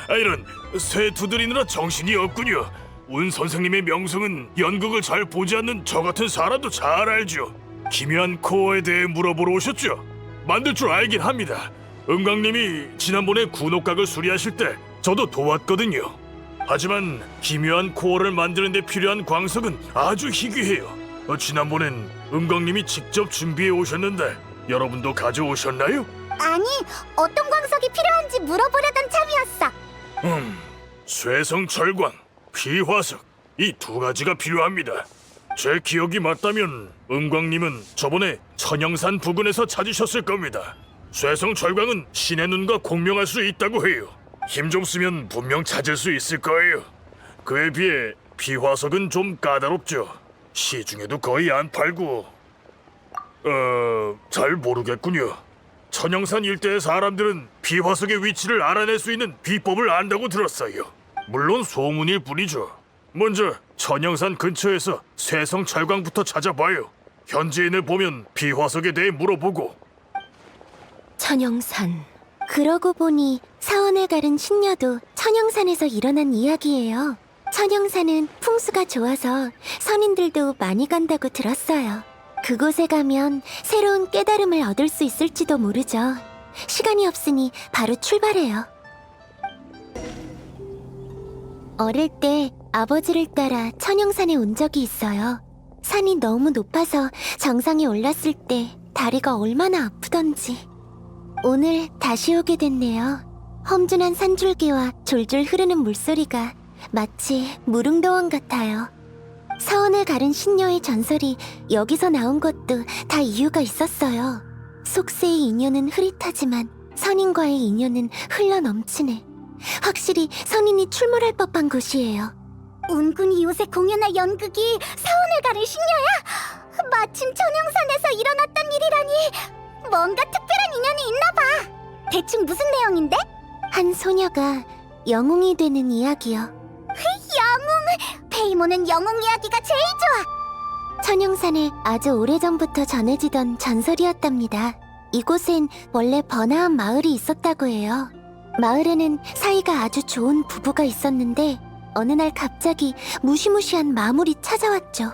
이런 새 두드리느라 정신이 없군요. 운 선생님의 명성은 연극을 잘 보지 않는 저 같은 사람도 잘 알죠. 기묘한 코어에 대해 물어보러 오셨죠? 만들 줄 알긴 합니다. 은광님이 지난번에 군옥각을 수리하실 때 저도 도왔거든요. 하지만 기묘한 코어를 만드는 데 필요한 광석은 아주 희귀해요. 지난번엔 은광님이 직접 준비해 오셨는데 여러분도 가져오셨나요? 아니, 어떤 광석이 필요한지 물어보려던 참이었어. 쇠성철광, 피화석 이 2가지가 필요합니다. 제 기억이 맞다면 은광님은 저번에 천영산 부근에서 찾으셨을 겁니다. 쇠성철광은 신의 눈과 공명할 수 있다고 해요. 힘 좀 쓰면 분명 찾을 수 있을 거예요. 그에 비해 피화석은 좀 까다롭죠. 시중에도 거의 안 팔고... 잘 모르겠군요. 천영산 일대의 사람들은 피화석의 위치를 알아낼 수 있는 비법을 안다고 들었어요. 물론 소문일 뿐이죠. 먼저 천영산 근처에서 쇠성철광부터 찾아봐요. 현지인을 보면 피화석에 대해 물어보고. 천영산. 그러고 보니 사원을 가른 신녀도 천영산에서 일어난 이야기예요. 천영산은 풍수가 좋아서 선인들도 많이 간다고 들었어요. 그곳에 가면 새로운 깨달음을 얻을 수 있을지도 모르죠. 시간이 없으니 바로 출발해요. 어릴 때 아버지를 따라 천영산에 온 적이 있어요. 산이 너무 높아서 정상에 올랐을 때 다리가 얼마나 아프던지. 오늘 다시 오게 됐네요. 험준한 산줄기와 졸졸 흐르는 물소리가 마치 무릉도원 같아요. 사원을 가른 신녀의 전설이 여기서 나온 것도 다 이유가 있었어요. 속세의 인연은 흐릿하지만 선인과의 인연은 흘러넘치네. 확실히 선인이 출몰할 법한 곳이에요. 운군이 요새 공연할 연극이 사원을 가른 신녀야? 마침 천영산에서 일어났던 일이라니. 뭔가 특별한 인연이 있나 봐. 대충 무슨 내용인데? 한 소녀가 영웅이 되는 이야기요. 영웅! 페이몬은 영웅 이야기가 제일 좋아. 천영산에 아주 오래전부터 전해지던 전설이었답니다. 이곳엔 원래 번화한 마을이 있었다고 해요. 마을에는 사이가 아주 좋은 부부가 있었는데 어느 날 갑자기 무시무시한 마물이 찾아왔죠.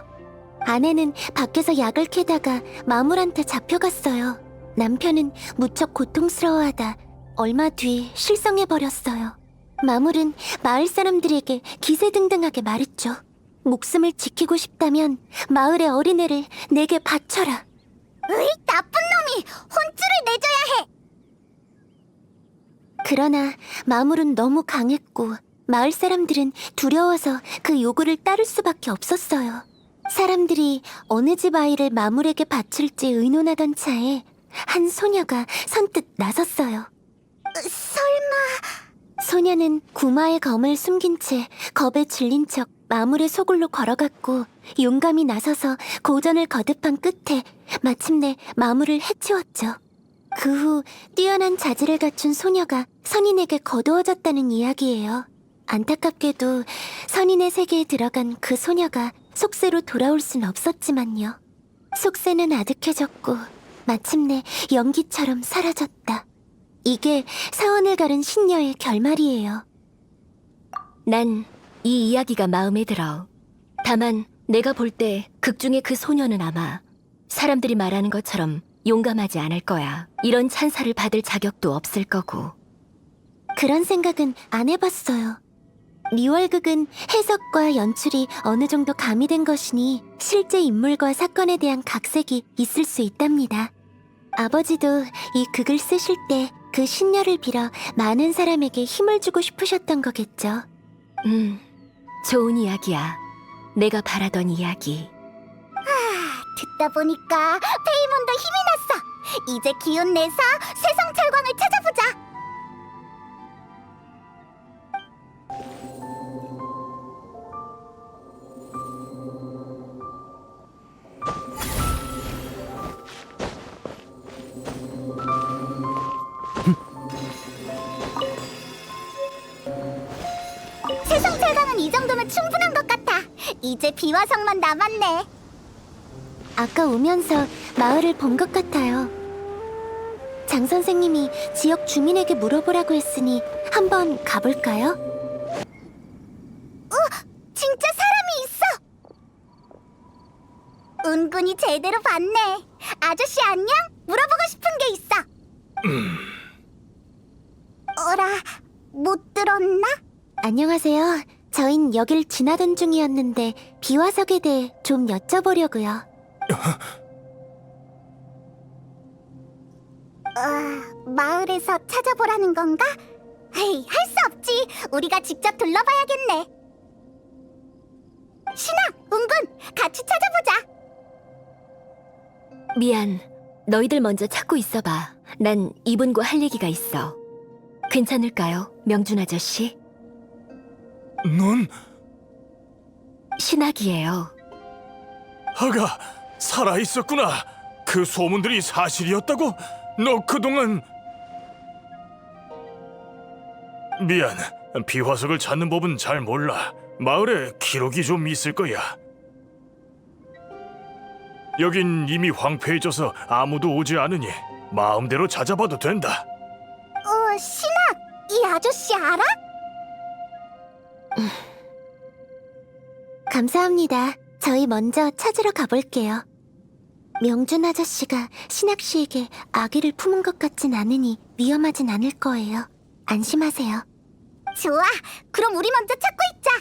아내는 밖에서 약을 캐다가 마물한테 잡혀갔어요. 남편은 무척 고통스러워하다 얼마 뒤 실성해버렸어요. 마물은 마을 사람들에게 기세등등하게 말했죠. 목숨을 지키고 싶다면 마을의 어린애를 내게 바쳐라. 으이, 나쁜 놈이! 혼쭐을 내줘야 해! 그러나 마물은 너무 강했고 마을 사람들은 두려워서 그 요구를 따를 수밖에 없었어요. 사람들이 어느 집 아이를 마물에게 바칠지 의논하던 차에 한 소녀가 선뜻 나섰어요. 설마... 소녀는 구마의 검을 숨긴 채 겁에 질린 척 마물의 소굴로 걸어갔고 용감히 나서서 고전을 거듭한 끝에 마침내 마물을 해치웠죠. 그 후 뛰어난 자질을 갖춘 소녀가 선인에게 거두어졌다는 이야기예요. 안타깝게도 선인의 세계에 들어간 그 소녀가 속세로 돌아올 순 없었지만요. 속세는 아득해졌고 마침내 연기처럼 사라졌다. 이게 사원을 가른 신녀의 결말이에요. 난 이 이야기가 마음에 들어. 다만 내가 볼 때 극 중의 그 소녀는 아마 사람들이 말하는 것처럼 용감하지 않을 거야. 이런 찬사를 받을 자격도 없을 거고. 그런 생각은 안 해봤어요. 리월극은 해석과 연출이 어느 정도 가미된 것이니 실제 인물과 사건에 대한 각색이 있을 수 있답니다. 아버지도 이 극을 쓰실 때 그 신녀를 빌어 많은 사람에게 힘을 주고 싶으셨던 거겠죠. 좋은 이야기야. 내가 바라던 이야기. 듣다 보니까 페이몬도 힘이 났어. 이제 기운 내서 쇠성철광을 찾아보자. 쇠성철광은 이 정도면 충분한 것 같아. 이제 비화성만 남았네. 아까 오면서 마을을 본 것 같아요. 장 선생님이 지역 주민에게 물어보라고 했으니 한번 가볼까요? 진짜 사람이 있어! 은근히 제대로 봤네. 아저씨 안녕? 물어보고 싶은 게 있어. 어라, 못 들었나? 안녕하세요. 저흰 여길 지나던 중이었는데 비화석에 대해 좀 여쭤보려고요. 마을에서 찾아보라는 건가? 에이, 할 수 없지. 우리가 직접 둘러봐야겠네. 신아, 은근, 같이 찾아보자. 미안. 너희들 먼저 찾고 있어봐. 난 이분과 할 얘기가 있어. 괜찮을까요, 명준 아저씨? 넌 신학이에요. 아가 살아있었구나. 그 소문들이 사실이었다고? 너 그동안... 미안, 비화석을 찾는 법은 잘 몰라. 마을에 기록이 좀 있을 거야. 여긴 이미 황폐해져서 아무도 오지 않으니 마음대로 찾아봐도 된다. 신학, 이 아저씨 알아? 감사합니다. 저희 먼저 찾으러 가볼게요. 명준 아저씨가 신학 씨에게 아기를 품은 것 같진 않으니 위험하진 않을 거예요. 안심하세요. 좋아, 그럼 우리 먼저 찾고 있자.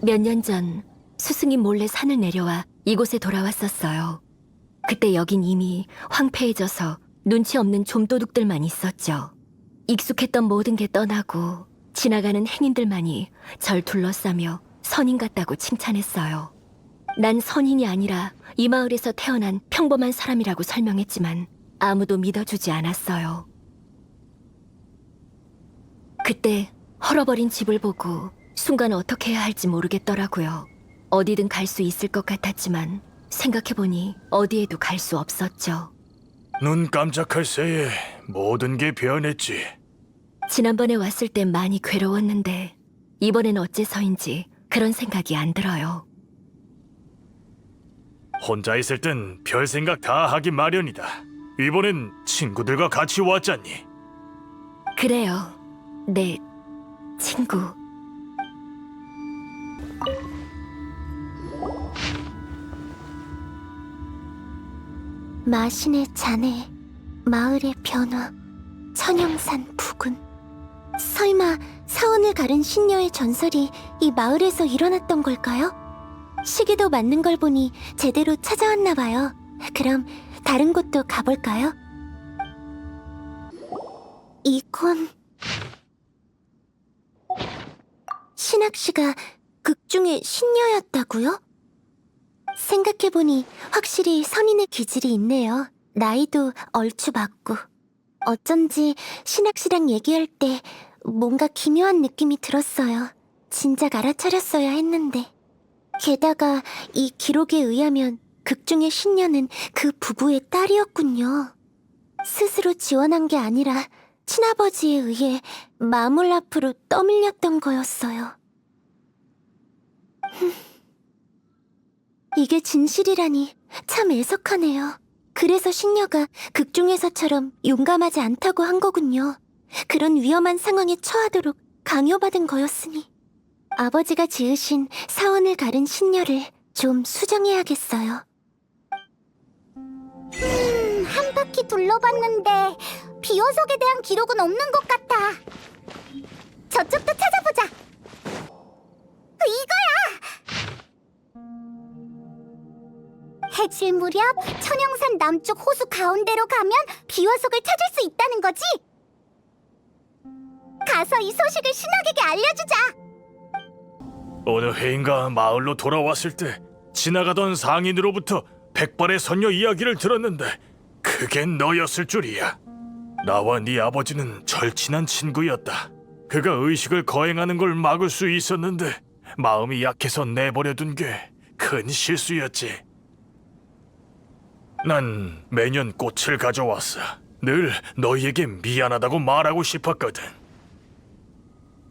몇 년 전 스승이 몰래 산을 내려와 이곳에 돌아왔었어요. 그때 여긴 이미 황폐해져서 눈치 없는 좀도둑들만 있었죠. 익숙했던 모든 게 떠나고 지나가는 행인들만이 절 둘러싸며 선인 같다고 칭찬했어요. 난 선인이 아니라 이 마을에서 태어난 평범한 사람이라고 설명했지만 아무도 믿어주지 않았어요. 그때 헐어버린 집을 보고 순간 어떻게 해야 할지 모르겠더라고요. 어디든 갈 수 있을 것 같았지만 생각해보니 어디에도 갈 수 없었죠. 눈 깜짝할 새에 모든 게 변했지. 지난번에 왔을 땐 많이 괴로웠는데 이번엔 어째서인지 그런 생각이 안 들어요. 혼자 있을 땐 별 생각 다 하기 마련이다. 이번엔 친구들과 같이 왔잖니. 그래요. 내 친구. 마신의 잔해, 마을의 변화, 천영산 부근. 설마 사원을 가른 신녀의 전설이 이 마을에서 일어났던 걸까요? 시기도 맞는 걸 보니 제대로 찾아왔나 봐요. 그럼 다른 곳도 가볼까요? 이건... 신학씨가 극중의 신녀였다고요? 생각해보니 확실히 선인의 기질이 있네요. 나이도 얼추 맞고. 어쩐지 신학씨랑 얘기할 때 뭔가 기묘한 느낌이 들었어요. 진작 알아차렸어야 했는데. 게다가 이 기록에 의하면 극중의 신녀는 그 부부의 딸이었군요. 스스로 지원한 게 아니라 친아버지에 의해 마물 앞으로 떠밀렸던 거였어요. 이게 진실이라니 참 애석하네요. 그래서 신녀가 극중에서처럼 용감하지 않다고 한 거군요. 그런 위험한 상황에 처하도록 강요받은 거였으니. 아버지가 지으신 사원을 가른 신녀를 좀 수정해야겠어요. 한 바퀴 둘러봤는데 비어석에 대한 기록은 없는 것 같아. 저쪽도 찾아보자. 이거야! 해질 무렵 천영산 남쪽 호수 가운데로 가면 비화석을 찾을 수 있다는 거지? 가서 이 소식을 신학에게 알려주자. 어느 해인가 마을로 돌아왔을 때 지나가던 상인으로부터 백발의 선녀 이야기를 들었는데 그게 너였을 줄이야. 나와 네 아버지는 절친한 친구였다. 그가 의식을 거행하는 걸 막을 수 있었는데 마음이 약해서 내버려둔 게 큰 실수였지. 난 매년 꽃을 가져왔어. 늘 너희에게 미안하다고 말하고 싶었거든.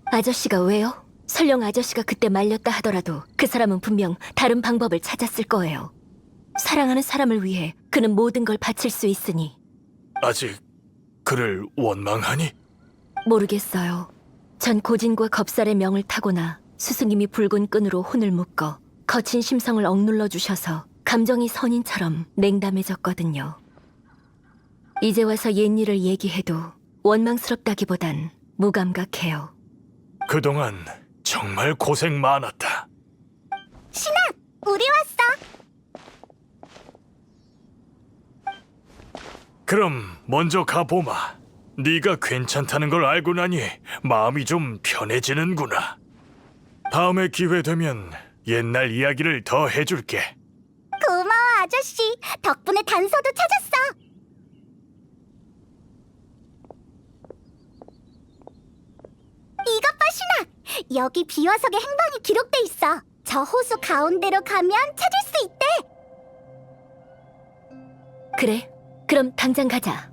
아저씨가 왜요? 설령 아저씨가 그때 말렸다 하더라도 그 사람은 분명 다른 방법을 찾았을 거예요. 사랑하는 사람을 위해 그는 모든 걸 바칠 수 있으니. 아직 그를 원망하니? 모르겠어요. 전 고진과 겁살의 명을 타고나 스승님이 붉은 끈으로 혼을 묶어 거친 심성을 억눌러 주셔서 감정이 선인처럼 냉담해졌거든요. 이제 와서 옛일을 얘기해도 원망스럽다기보단 무감각해요. 그동안 정말 고생 많았다. 신아, 우리 왔어. 그럼 먼저 가보마. 네가 괜찮다는 걸 알고 나니 마음이 좀 편해지는구나. 다음에 기회 되면 옛날 이야기를 더 해줄게. 고마워, 아저씨. 덕분에 단서도 찾았어. 이것 봐, 신아. 여기 비화석의 행방이 기록돼 있어. 저 호수 가운데로 가면 찾을 수 있대. 그래, 그럼 당장 가자.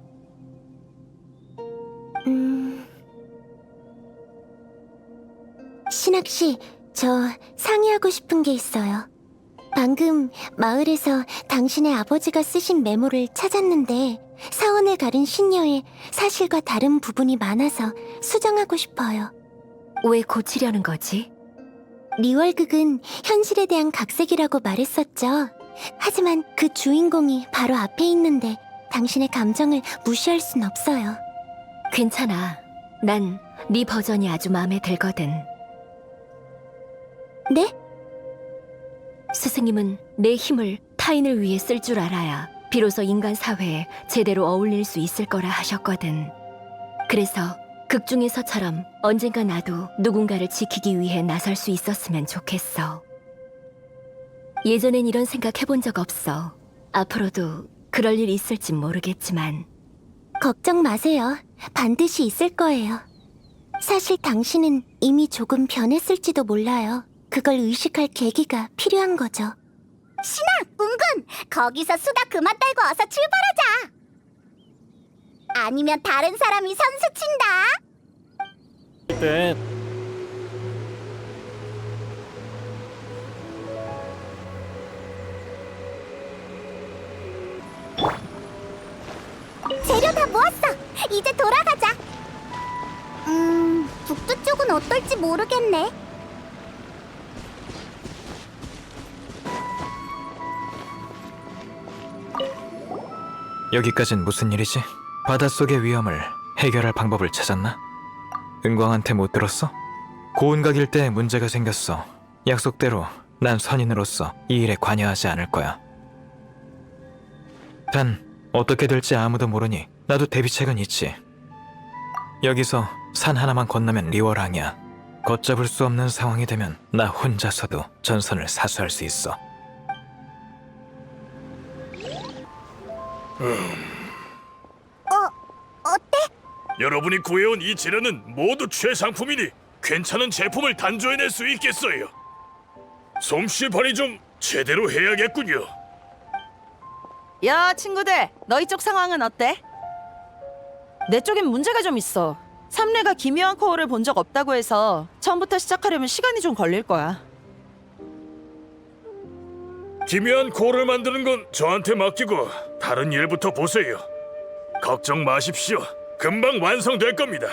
신학씨, 저 상의하고 싶은 게 있어요. 방금 마을에서 당신의 아버지가 쓰신 메모를 찾았는데 사원을 가른 신녀의 사실과 다른 부분이 많아서 수정하고 싶어요. 왜 고치려는 거지? 리월극은 현실에 대한 각색이라고 말했었죠. 하지만 그 주인공이 바로 앞에 있는데 당신의 감정을 무시할 순 없어요. 괜찮아. 난 네 버전이 아주 마음에 들거든. 네? 스승님은 내 힘을 타인을 위해 쓸 줄 알아야 비로소 인간 사회에 제대로 어울릴 수 있을 거라 하셨거든. 그래서 극중에서처럼 언젠가 나도 누군가를 지키기 위해 나설 수 있었으면 좋겠어. 예전엔 이런 생각 해본 적 없어. 앞으로도 그럴 일 있을진 모르겠지만. 걱정 마세요. 반드시 있을 거예요. 사실 당신은 이미 조금 변했을지도 몰라요. 그걸 의식할 계기가 필요한 거죠. 신아, 은근! 거기서 수다 그만 떨고 어서 출발하자! 아니면 다른 사람이 선수 친다! 네. 다 모았어. 이제 돌아가자. 북두 쪽은 어떨지 모르겠네. 여기까진 무슨 일이지? 바닷속의 위험을 해결할 방법을 찾았나? 은광한테 못 들었어? 고운각일 때 문제가 생겼어. 약속대로 난 선인으로서 이 일에 관여하지 않을 거야. 단 어떻게 될지 아무도 모르니 나도 대비책은 있지. 여기서 산 하나만 건너면 리워랑이야. 걷잡을 수 없는 상황이 되면 나 혼자서도 전선을 사수할 수 있어. 어때? 여러분이 구해온 이 재료는 모두 최상품이니 괜찮은 제품을 단조해낼 수 있겠어요. 솜씨 발휘 좀 제대로 해야겠군요. 야, 친구들, 너희 쪽 상황은 어때? 내 쪽엔 문제가 좀 있어. 삼례가 기묘한 코어를 본 적 없다고 해서 처음부터 시작하려면 시간이 좀 걸릴 거야. 기묘한 코어를 만드는 건 저한테 맡기고 다른 일부터 보세요. 걱정 마십시오. 금방 완성될 겁니다.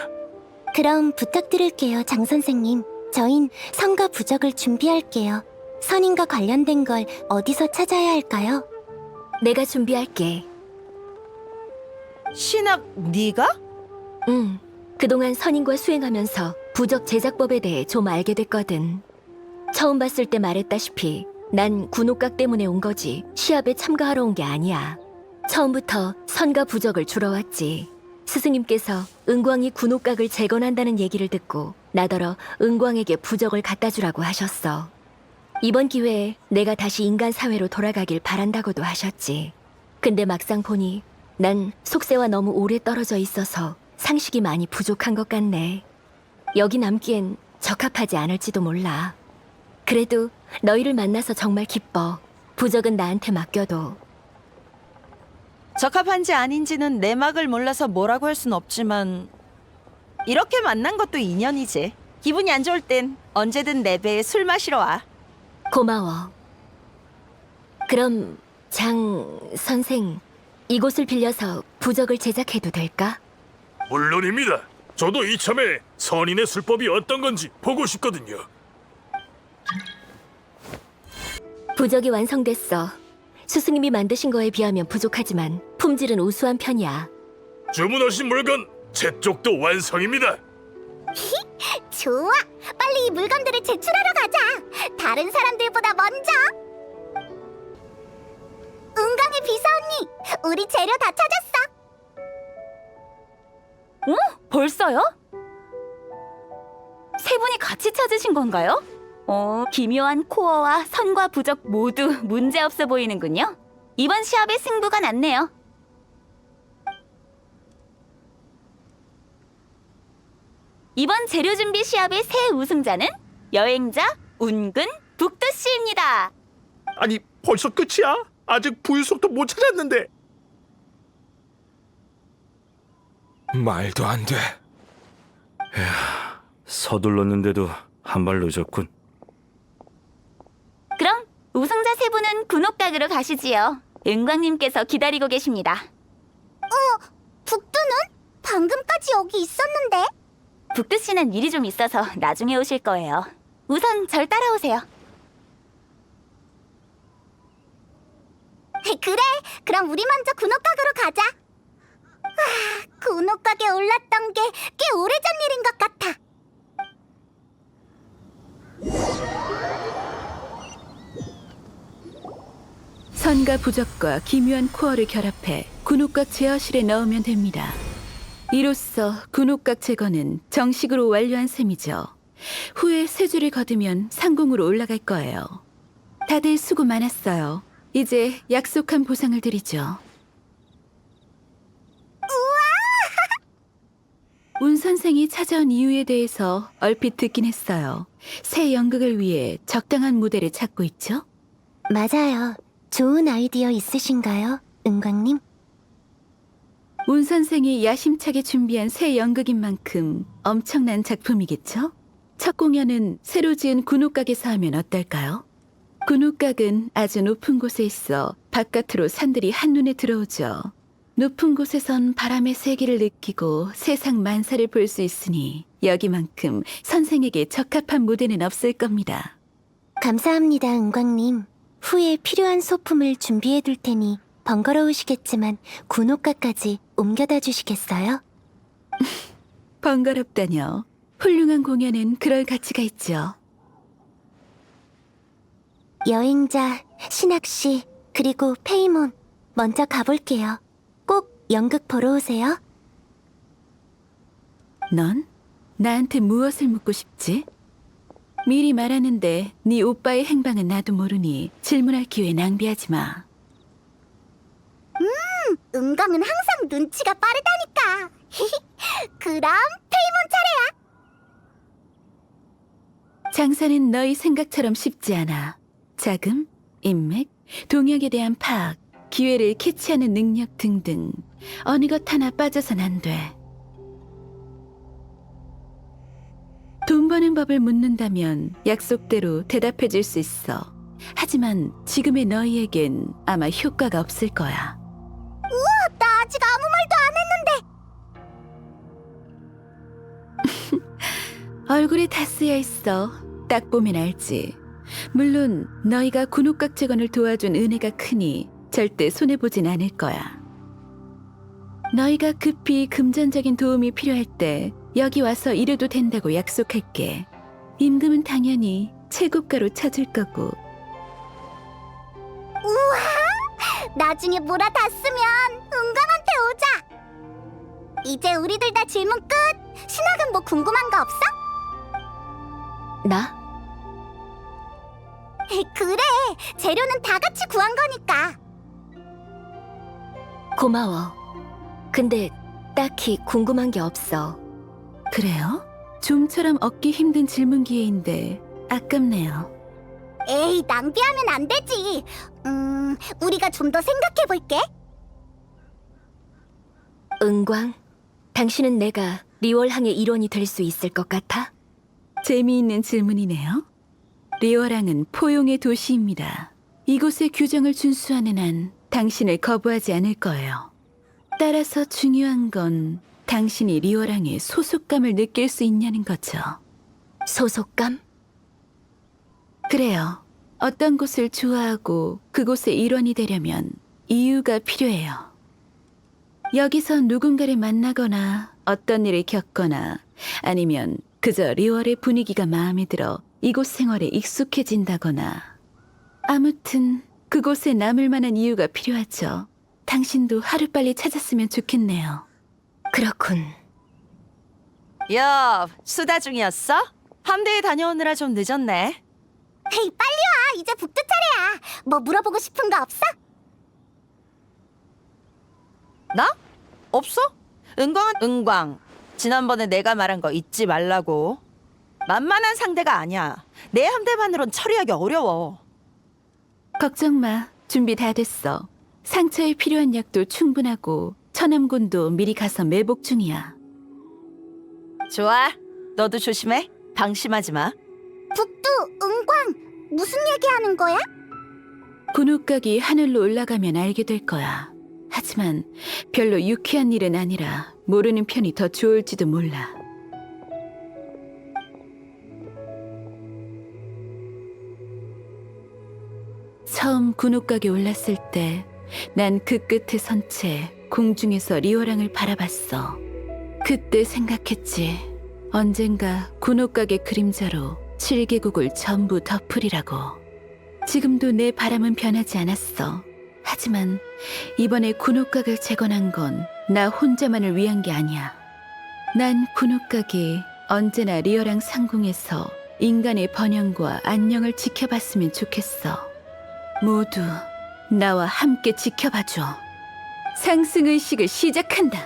그럼 부탁드릴게요, 장 선생님. 저흰 선과 부적을 준비할게요. 선인과 관련된 걸 어디서 찾아야 할까요? 내가 준비할게. 신학, 네가? 응. 그동안 선인과 수행하면서 부적 제작법에 대해 좀 알게 됐거든. 처음 봤을 때 말했다시피 난 군옥각 때문에 온 거지 시합에 참가하러 온 게 아니야. 처음부터 선과 부적을 주러 왔지. 스승님께서 은광이 군옥각을 재건한다는 얘기를 듣고 나더러 은광에게 부적을 갖다 주라고 하셨어. 이번 기회에 내가 다시 인간 사회로 돌아가길 바란다고도 하셨지. 근데 막상 보니 난 속세와 너무 오래 떨어져 있어서 상식이 많이 부족한 것 같네. 여기 남기엔 적합하지 않을지도 몰라. 그래도 너희를 만나서 정말 기뻐. 부적은 나한테 맡겨도. 적합한지 아닌지는 내막을 몰라서 뭐라고 할 순 없지만 이렇게 만난 것도 인연이지. 기분이 안 좋을 땐 언제든 내 배에 술 마시러 와. 고마워. 그럼 장 선생, 이곳을 빌려서 부적을 제작해도 될까? 물론입니다. 저도 이참에 선인의 술법이 어떤 건지 보고 싶거든요. 부적이 완성됐어. 스승님이 만드신 거에 비하면 부족하지만 품질은 우수한 편이야. 주문하신 물건 제 쪽도 완성입니다. 좋아! 빨리 이 물건들을 제출하러 가자! 다른 사람들보다 먼저! 은광의 비서 언니! 우리 재료 다 찾았어! 벌써요? 세 분이 같이 찾으신 건가요? 기묘한 코어와 선과 부적 모두 문제없어 보이는군요. 이번 시합의 승부가 났네요. 이번 재료 준비 시합의 새 우승자는 여행자 운근 북두 씨입니다. 아니 벌써 끝이야? 아직 부유석도 못 찾았는데. 말도 안 돼. 서둘렀는데도 한 발 늦었군. 그럼 우승자 세 분은 군옥각으로 가시지요. 은광님께서 기다리고 계십니다. 북두는? 방금까지 여기 있었는데? 북두 씨는 일이 좀 있어서 나중에 오실 거예요. 우선 절 따라오세요. 그래, 그럼 우리 먼저 군옥각으로 가자. 군옥각에 올랐던 게 꽤 오래전 일인 것 같아. 선과 부적과 기묘한 코어를 결합해 군옥각 제어실에 넣으면 됩니다. 이로써 군옥각 제거는 정식으로 완료한 셈이죠. 후에 세 줄을 거두면 상공으로 올라갈 거예요. 다들 수고 많았어요. 이제 약속한 보상을 드리죠. 운 선생이 찾아온 이유에 대해서 얼핏 듣긴 했어요. 새 연극을 위해 적당한 무대를 찾고 있죠? 맞아요. 좋은 아이디어 있으신가요, 은광님? 운 선생이 야심차게 준비한 새 연극인 만큼 엄청난 작품이겠죠? 첫 공연은 새로 지은 군옥각에서 하면 어떨까요? 군옥각은 아주 높은 곳에 있어 바깥으로 산들이 한눈에 들어오죠. 높은 곳에선 바람의 세기를 느끼고 세상 만사를 볼 수 있으니 여기만큼 선생에게 적합한 무대는 없을 겁니다. 감사합니다, 은광님. 후에 필요한 소품을 준비해 둘 테니 번거로우시겠지만 군옥가까지 옮겨다 주시겠어요? 번거롭다뇨. 훌륭한 공연은 그럴 가치가 있죠. 여행자, 신학씨, 그리고 페이몬, 먼저 가볼게요. 꼭 연극 보러 오세요. 넌 나한테 무엇을 묻고 싶지? 미리 말하는데 네 오빠의 행방은 나도 모르니 질문할 기회 낭비하지 마. 은광은 항상 눈치가 빠르다니까. 그럼 페이몬 차례야. 장사는 너희 생각처럼 쉽지 않아. 자금, 인맥, 동역에 대한 파악, 기회를 캐치하는 능력 등등 어느 것 하나 빠져선 안 돼. 돈 버는 법을 묻는다면 약속대로 대답해 줄 수 있어. 하지만 지금의 너희에겐 아마 효과가 없을 거야. 우와, 나 아직 아무 말도 안 했는데. 얼굴에 다 쓰여 있어. 딱 보면 알지. 물론 너희가 군옥각 재건을 도와준 은혜가 크니 절대 손해보진 않을 거야. 너희가 급히 금전적인 도움이 필요할 때 여기 와서 이래도 된다고 약속할게. 임금은 당연히 최고가로 찾을 거고. 우와, 나중에 몰아다 쓰면 은광한테 오자. 이제 우리들 다 질문 끝. 신학은 뭐 궁금한 거 없어? 나? 그래, 재료는 다 같이 구한 거니까. 고마워. 근데 딱히 궁금한 게 없어. 그래요? 좀처럼 얻기 힘든 질문 기회인데 아깝네요. 에이, 낭비하면 안 되지. 우리가 좀 더 생각해 볼게. 은광, 당신은 내가 리월항의 일원이 될 수 있을 것 같아? 재미있는 질문이네요. 리월항은 포용의 도시입니다. 이곳의 규정을 준수하는 한 당신을 거부하지 않을 거예요. 따라서 중요한 건 당신이 리월항의 소속감을 느낄 수 있냐는 거죠. 소속감? 그래요. 어떤 곳을 좋아하고 그곳의 일원이 되려면 이유가 필요해요. 여기서 누군가를 만나거나 어떤 일을 겪거나 아니면 그저 리월의 분위기가 마음에 들어 이곳 생활에 익숙해진다거나 아무튼 그곳에 남을 만한 이유가 필요하죠. 당신도 하루빨리 찾았으면 좋겠네요. 그렇군. 야, 수다 중이었어? 함대에 다녀오느라 좀 늦었네. 헤이, 빨리 와. 이제 북두 차례야. 뭐 물어보고 싶은 거 없어? 나? 없어? 은광. 지난번에 내가 말한 거 잊지 말라고. 만만한 상대가 아니야. 내 함대만으론 처리하기 어려워. 걱정 마. 준비 다 됐어. 상처에 필요한 약도 충분하고 천암군도 미리 가서 매복 중이야. 좋아. 너도 조심해. 방심하지 마. 북두, 은광, 무슨 얘기하는 거야? 군옥각이 하늘로 올라가면 알게 될 거야. 하지만 별로 유쾌한 일은 아니라 모르는 편이 더 좋을지도 몰라. 처음 군옥각에 올랐을 때 난 그 끝에 선 채 공중에서 리오랑을 바라봤어. 그때 생각했지. 언젠가 군옥각의 그림자로 7개국을 전부 덮으리라고. 지금도 내 바람은 변하지 않았어. 하지만 이번에 군옥각을 재건한 건 나 혼자만을 위한 게 아니야. 난 군옥각이 언제나 리어랑 상공에서 인간의 번영과 안녕을 지켜봤으면 좋겠어. 모두 나와 함께 지켜봐줘. 상승의식을 시작한다.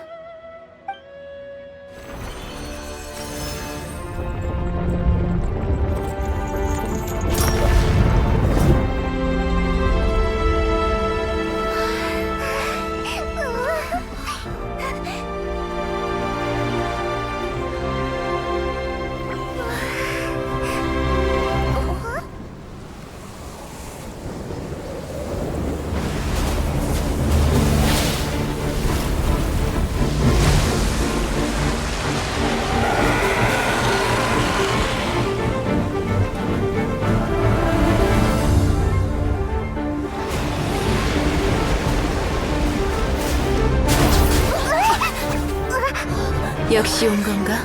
역시 온 건가?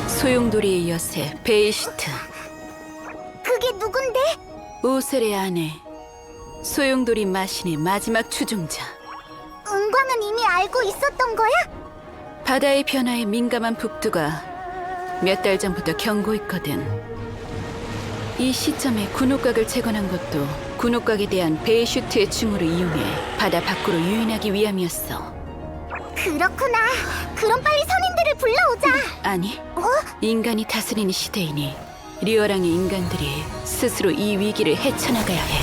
소용돌이의 여세 베이슈트. 그게 누군데? 오셀의 아내, 소용돌이 마신의 마지막 추종자. 은광은 이미 알고 있었던 거야? 바다의 변화에 민감한 북두가 몇 달 전부터 경고했거든. 이 시점에 군옥각을 재건한 것도 군옥각에 대한 베이슈트의 충고를 이용해 바다 밖으로 유인하기 위함이었어. 그렇구나. 그럼 빨리 선인들을 불러오자. 아니, 인간이 다스리는 시대이니 리어랑의 인간들이 스스로 이 위기를 헤쳐나가야 해.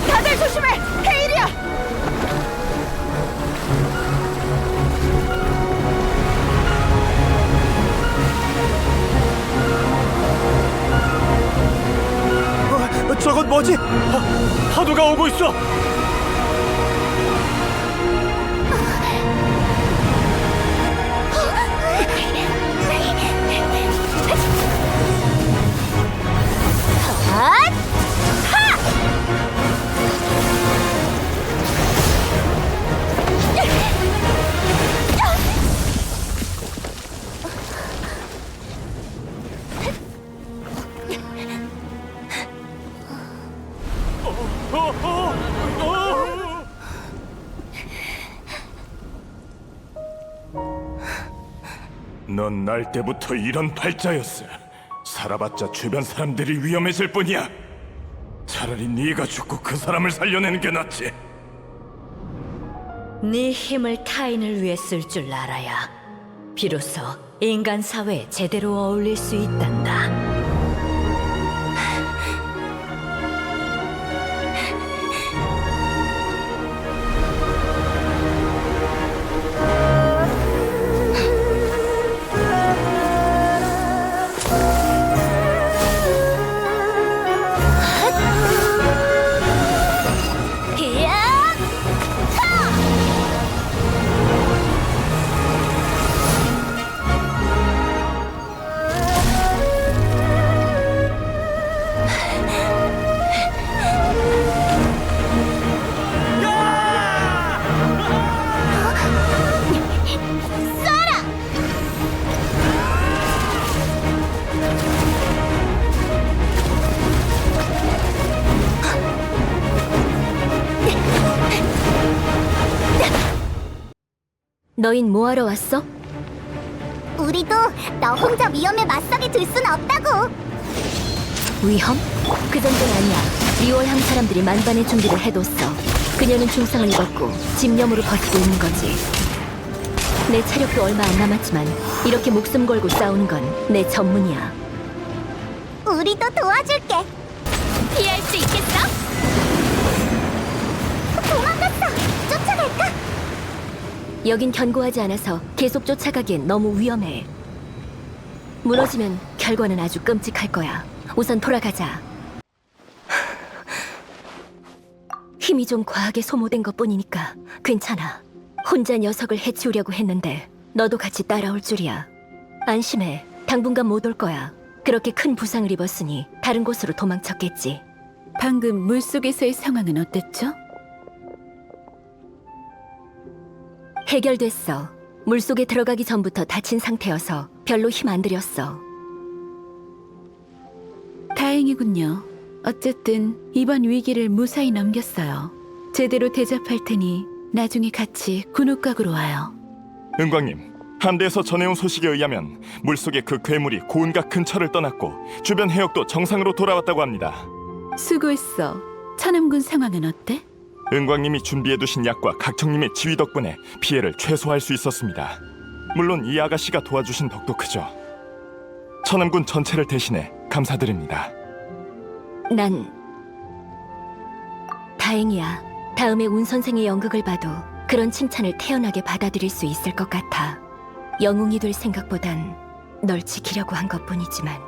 다들 조심해! 헤일이야! 저건 뭐지? 파도가 오고 있어. 넌 날 때부터 이런 팔자였어. 살아봤자 주변 사람들이 위험해질 뿐이야. 차라리 네가 죽고 그 사람을 살려내는 게 낫지. 네 힘을 타인을 위해 쓸 줄 알아야 비로소 인간 사회에 제대로 어울릴 수 있단다. 너흰 뭐하러 왔어? 우리도 너 혼자 위험에 맞서게 둘 순 없다고. 위험? 그 정도는 아니야. 리월함 사람들이 만반의 준비를 해뒀어. 그녀는 중상을 입었고 집념으로 버티고 있는 거지. 내 차력도 얼마 안 남았지만 이렇게 목숨 걸고 싸우는 건 내 전문이야. 우리도 도와줄게. 피할 수 있겠어? 도망갔어. 쫓아갈까? 여긴 견고하지 않아서 계속 쫓아가기엔 너무 위험해. 무너지면 결과는 아주 끔찍할 거야. 우선 돌아가자. 힘이 좀 과하게 소모된 것뿐이니까 괜찮아. 혼자 녀석을 해치우려고 했는데 너도 같이 따라올 줄이야. 안심해. 당분간 못 올 거야. 그렇게 큰 부상을 입었으니 다른 곳으로 도망쳤겠지. 방금 물속에서의 상황은 어땠죠? 해결됐어. 물속에 들어가기 전부터 다친 상태여서 별로 힘 안 들였어. 다행이군요. 어쨌든 이번 위기를 무사히 넘겼어요. 제대로 대접할 테니 나중에 같이 군옥각으로 와요. 은광님, 함대에서 전해온 소식에 의하면 물속의 그 괴물이 고운각 근처를 떠났고 주변 해역도 정상으로 돌아왔다고 합니다. 수고했어. 천암군 상황은 어때? 은광님이 준비해두신 약과 각청님의 지휘 덕분에 피해를 최소화할 수 있었습니다. 물론 이 아가씨가 도와주신 덕도 크죠. 천암군 전체를 대신해 감사드립니다. 난 다행이야. 다음에 운 선생의 연극을 봐도 그런 칭찬을 태연하게 받아들일 수 있을 것 같아. 영웅이 될 생각보단 널 지키려고 한 것뿐이지만.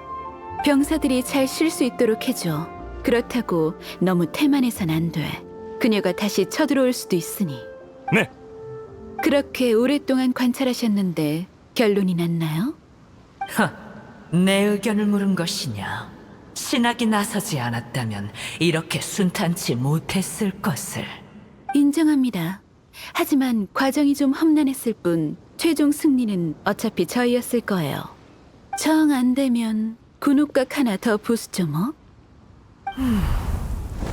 병사들이 잘 쉴 수 있도록 해줘. 그렇다고 너무 태만해선 안 돼. 그녀가 다시 쳐들어올 수도 있으니. 네. 그렇게 오랫동안 관찰하셨는데 결론이 났나요? 내 의견을 물은 것이냐? 신학이 나서지 않았다면 이렇게 순탄치 못했을 것을. 인정합니다. 하지만 과정이 좀 험난했을 뿐 최종 승리는 어차피 저희였을 거예요. 정 안 되면 군옥각 하나 더 부수죠 뭐.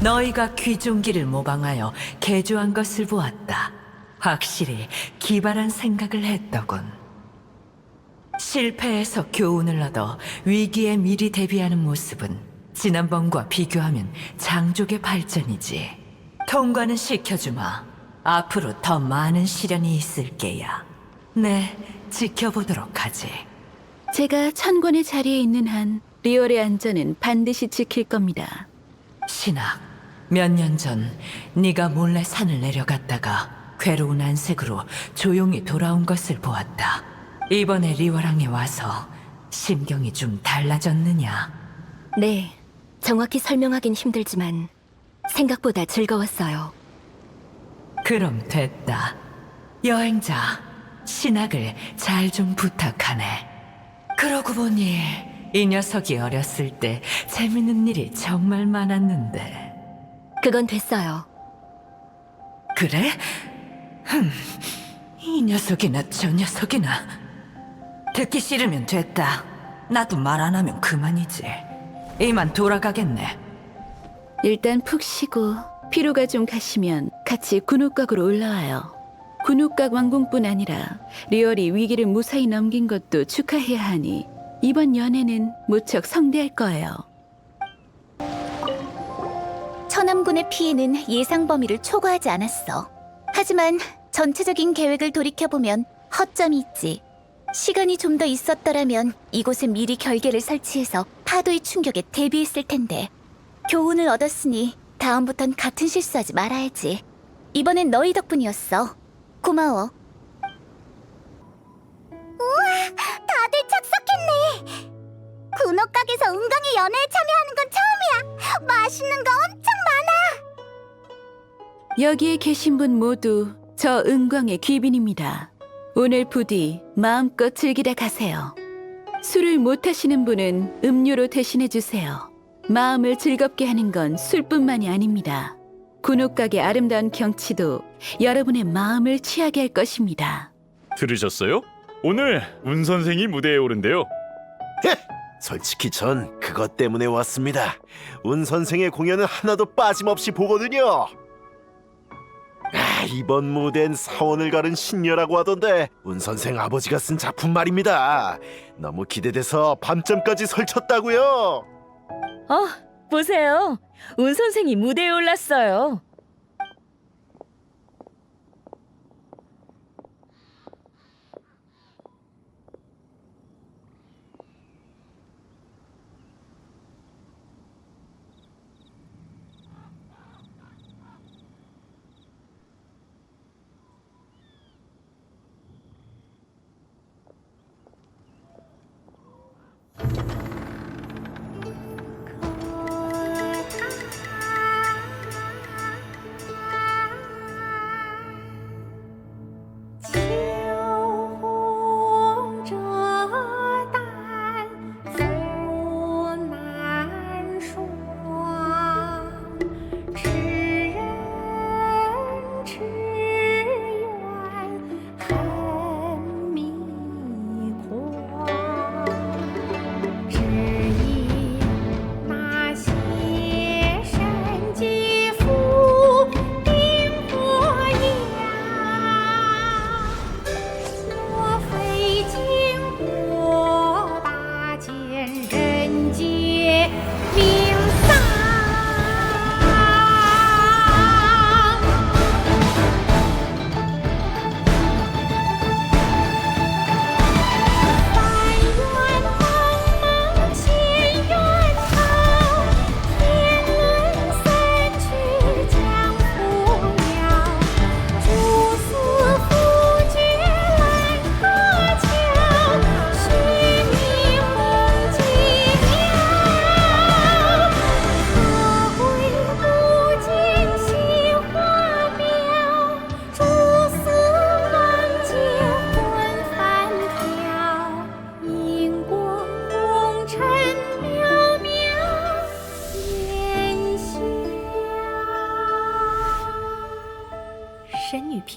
너희가 귀종기를 모방하여 개조한 것을 보았다. 확실히 기발한 생각을 했더군. 실패에서 교훈을 얻어 위기에 미리 대비하는 모습은 지난번과 비교하면 장족의 발전이지. 통과는 시켜주마. 앞으로 더 많은 시련이 있을 게야. 네, 지켜보도록 하지. 제가 천권의 자리에 있는 한 리얼의 안전은 반드시 지킬 겁니다. 신학, 몇 년 전 네가 몰래 산을 내려갔다가 괴로운 안색으로 조용히 돌아온 것을 보았다. 이번에 리워랑에 와서 심경이 좀 달라졌느냐? 네, 정확히 설명하긴 힘들지만 생각보다 즐거웠어요. 그럼 됐다. 여행자, 신학을 잘 좀 부탁하네. 그러고 보니 이 녀석이 어렸을 때 재밌는 일이 정말 많았는데. 그건 됐어요. 그래? 이 녀석이나 저 녀석이나. 듣기 싫으면 됐다. 나도 말 안 하면 그만이지. 이만 돌아가겠네. 일단 푹 쉬고 피로가 좀 가시면 같이 군옥각으로 올라와요. 군옥각 왕궁뿐 아니라 리얼이 위기를 무사히 넘긴 것도 축하해야 하니 이번 연애는 무척 성대할 거예요. 천암군의 피해는 예상 범위를 초과하지 않았어. 하지만 전체적인 계획을 돌이켜보면 허점이 있지. 시간이 좀 더 있었더라면 이곳에 미리 결계를 설치해서 파도의 충격에 대비했을 텐데. 교훈을 얻었으니 다음부턴 같은 실수하지 말아야지. 이번엔 너희 덕분이었어. 고마워. 우와, 다들 착석했네. 군옥각에서 은광의 연애에 참여하는 건 처음이야. 맛있는 거 엄청 많아. 여기에 계신 분 모두 저 은광의 귀빈입니다. 오늘 부디 마음껏 즐기다 가세요. 술을 못 하시는 분은 음료로 대신해 주세요. 마음을 즐겁게 하는 건 술뿐만이 아닙니다. 군옥각의 아름다운 경치도 여러분의 마음을 취하게 할 것입니다. 들으셨어요? 오늘 운 선생이 무대에 오른대요. 솔직히 전 그것 때문에 왔습니다. 운 선생의 공연은 하나도 빠짐없이 보거든요. 이번 무대엔 사원을 가른 신녀라고 하던데 운 선생 아버지가 쓴 작품 말입니다. 너무 기대돼서 밤잠까지 설쳤다고요. 보세요. 운 선생이 무대에 올랐어요.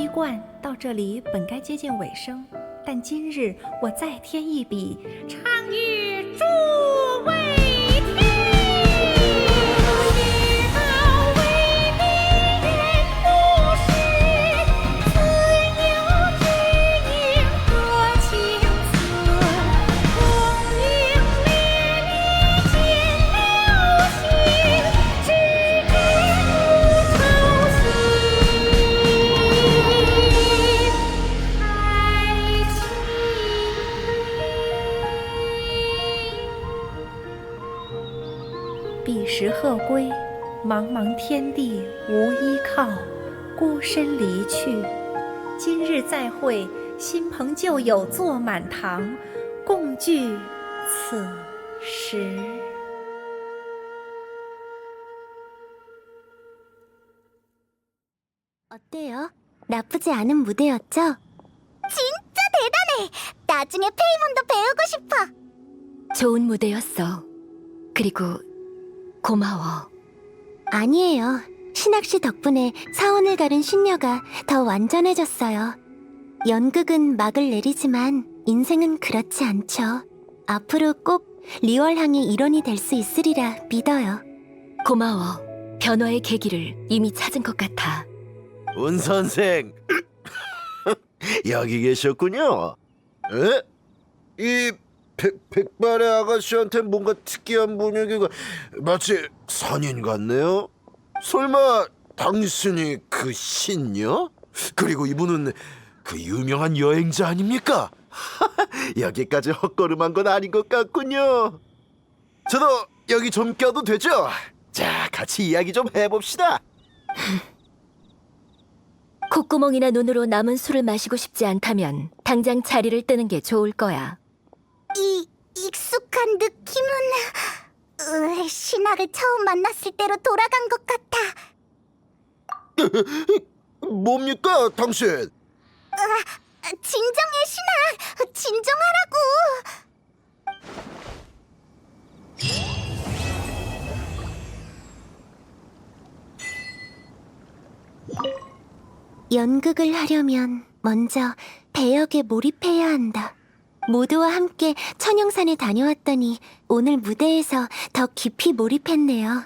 批贯，到这里本该接近尾声，但今日我再添一笔，唱与诸位听。彼时鹤归，茫茫天地无依靠，孤身离去。今日再会，新朋旧友坐满堂，共聚此时。 어때요? 나쁘지 않은 무대였죠? 진짜 대단해! 나중에 페이몬도 배우고 싶어! 좋은 무대였어. 그리고 고마워. 아니에요. 신학씨 덕분에 사원을 가른 신녀가 더 완전해졌어요. 연극은 막을 내리지만 인생은 그렇지 않죠. 앞으로 꼭 리월항의 일원이 될 수 있으리라 믿어요. 고마워. 변화의 계기를 이미 찾은 것 같아. 운 선생 여기 계셨군요. 에? 이 백발의 아가씨한테 뭔가 특이한 분위기가 마치 선인 같네요. 설마 당신이 그 신녀? 그리고 이분은 그 유명한 여행자 아닙니까? 여기까지 헛걸음한 건 아닌 것 같군요. 저도 여기 좀 껴도 되죠? 자, 같이 이야기 좀 해봅시다. 콧구멍이나 눈으로 남은 술을 마시고 싶지 않다면 당장 자리를 뜨는 게 좋을 거야. 이 익숙한 느낌은 신학을 처음 만났을 때로 돌아간 것 같아. 뭡니까, 당신? 진정해, 신학. 진정하라고. 연극을 하려면 먼저 배역에 몰입해야 한다. 모두와 함께 천영산에 다녀왔더니 오늘 무대에서 더 깊이 몰입했네요.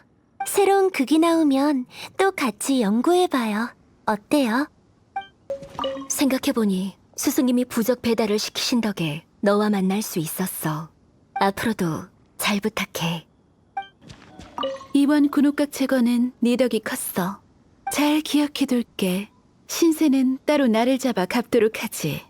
새로운 극이 나오면 또 같이 연구해봐요. 어때요? 생각해보니 스승님이 부적 배달을 시키신 덕에 너와 만날 수 있었어. 앞으로도 잘 부탁해. 이번 군옥각 제거는 네 덕이 컸어. 잘 기억해둘게. 신세는 따로 나를 잡아 갚도록 하지.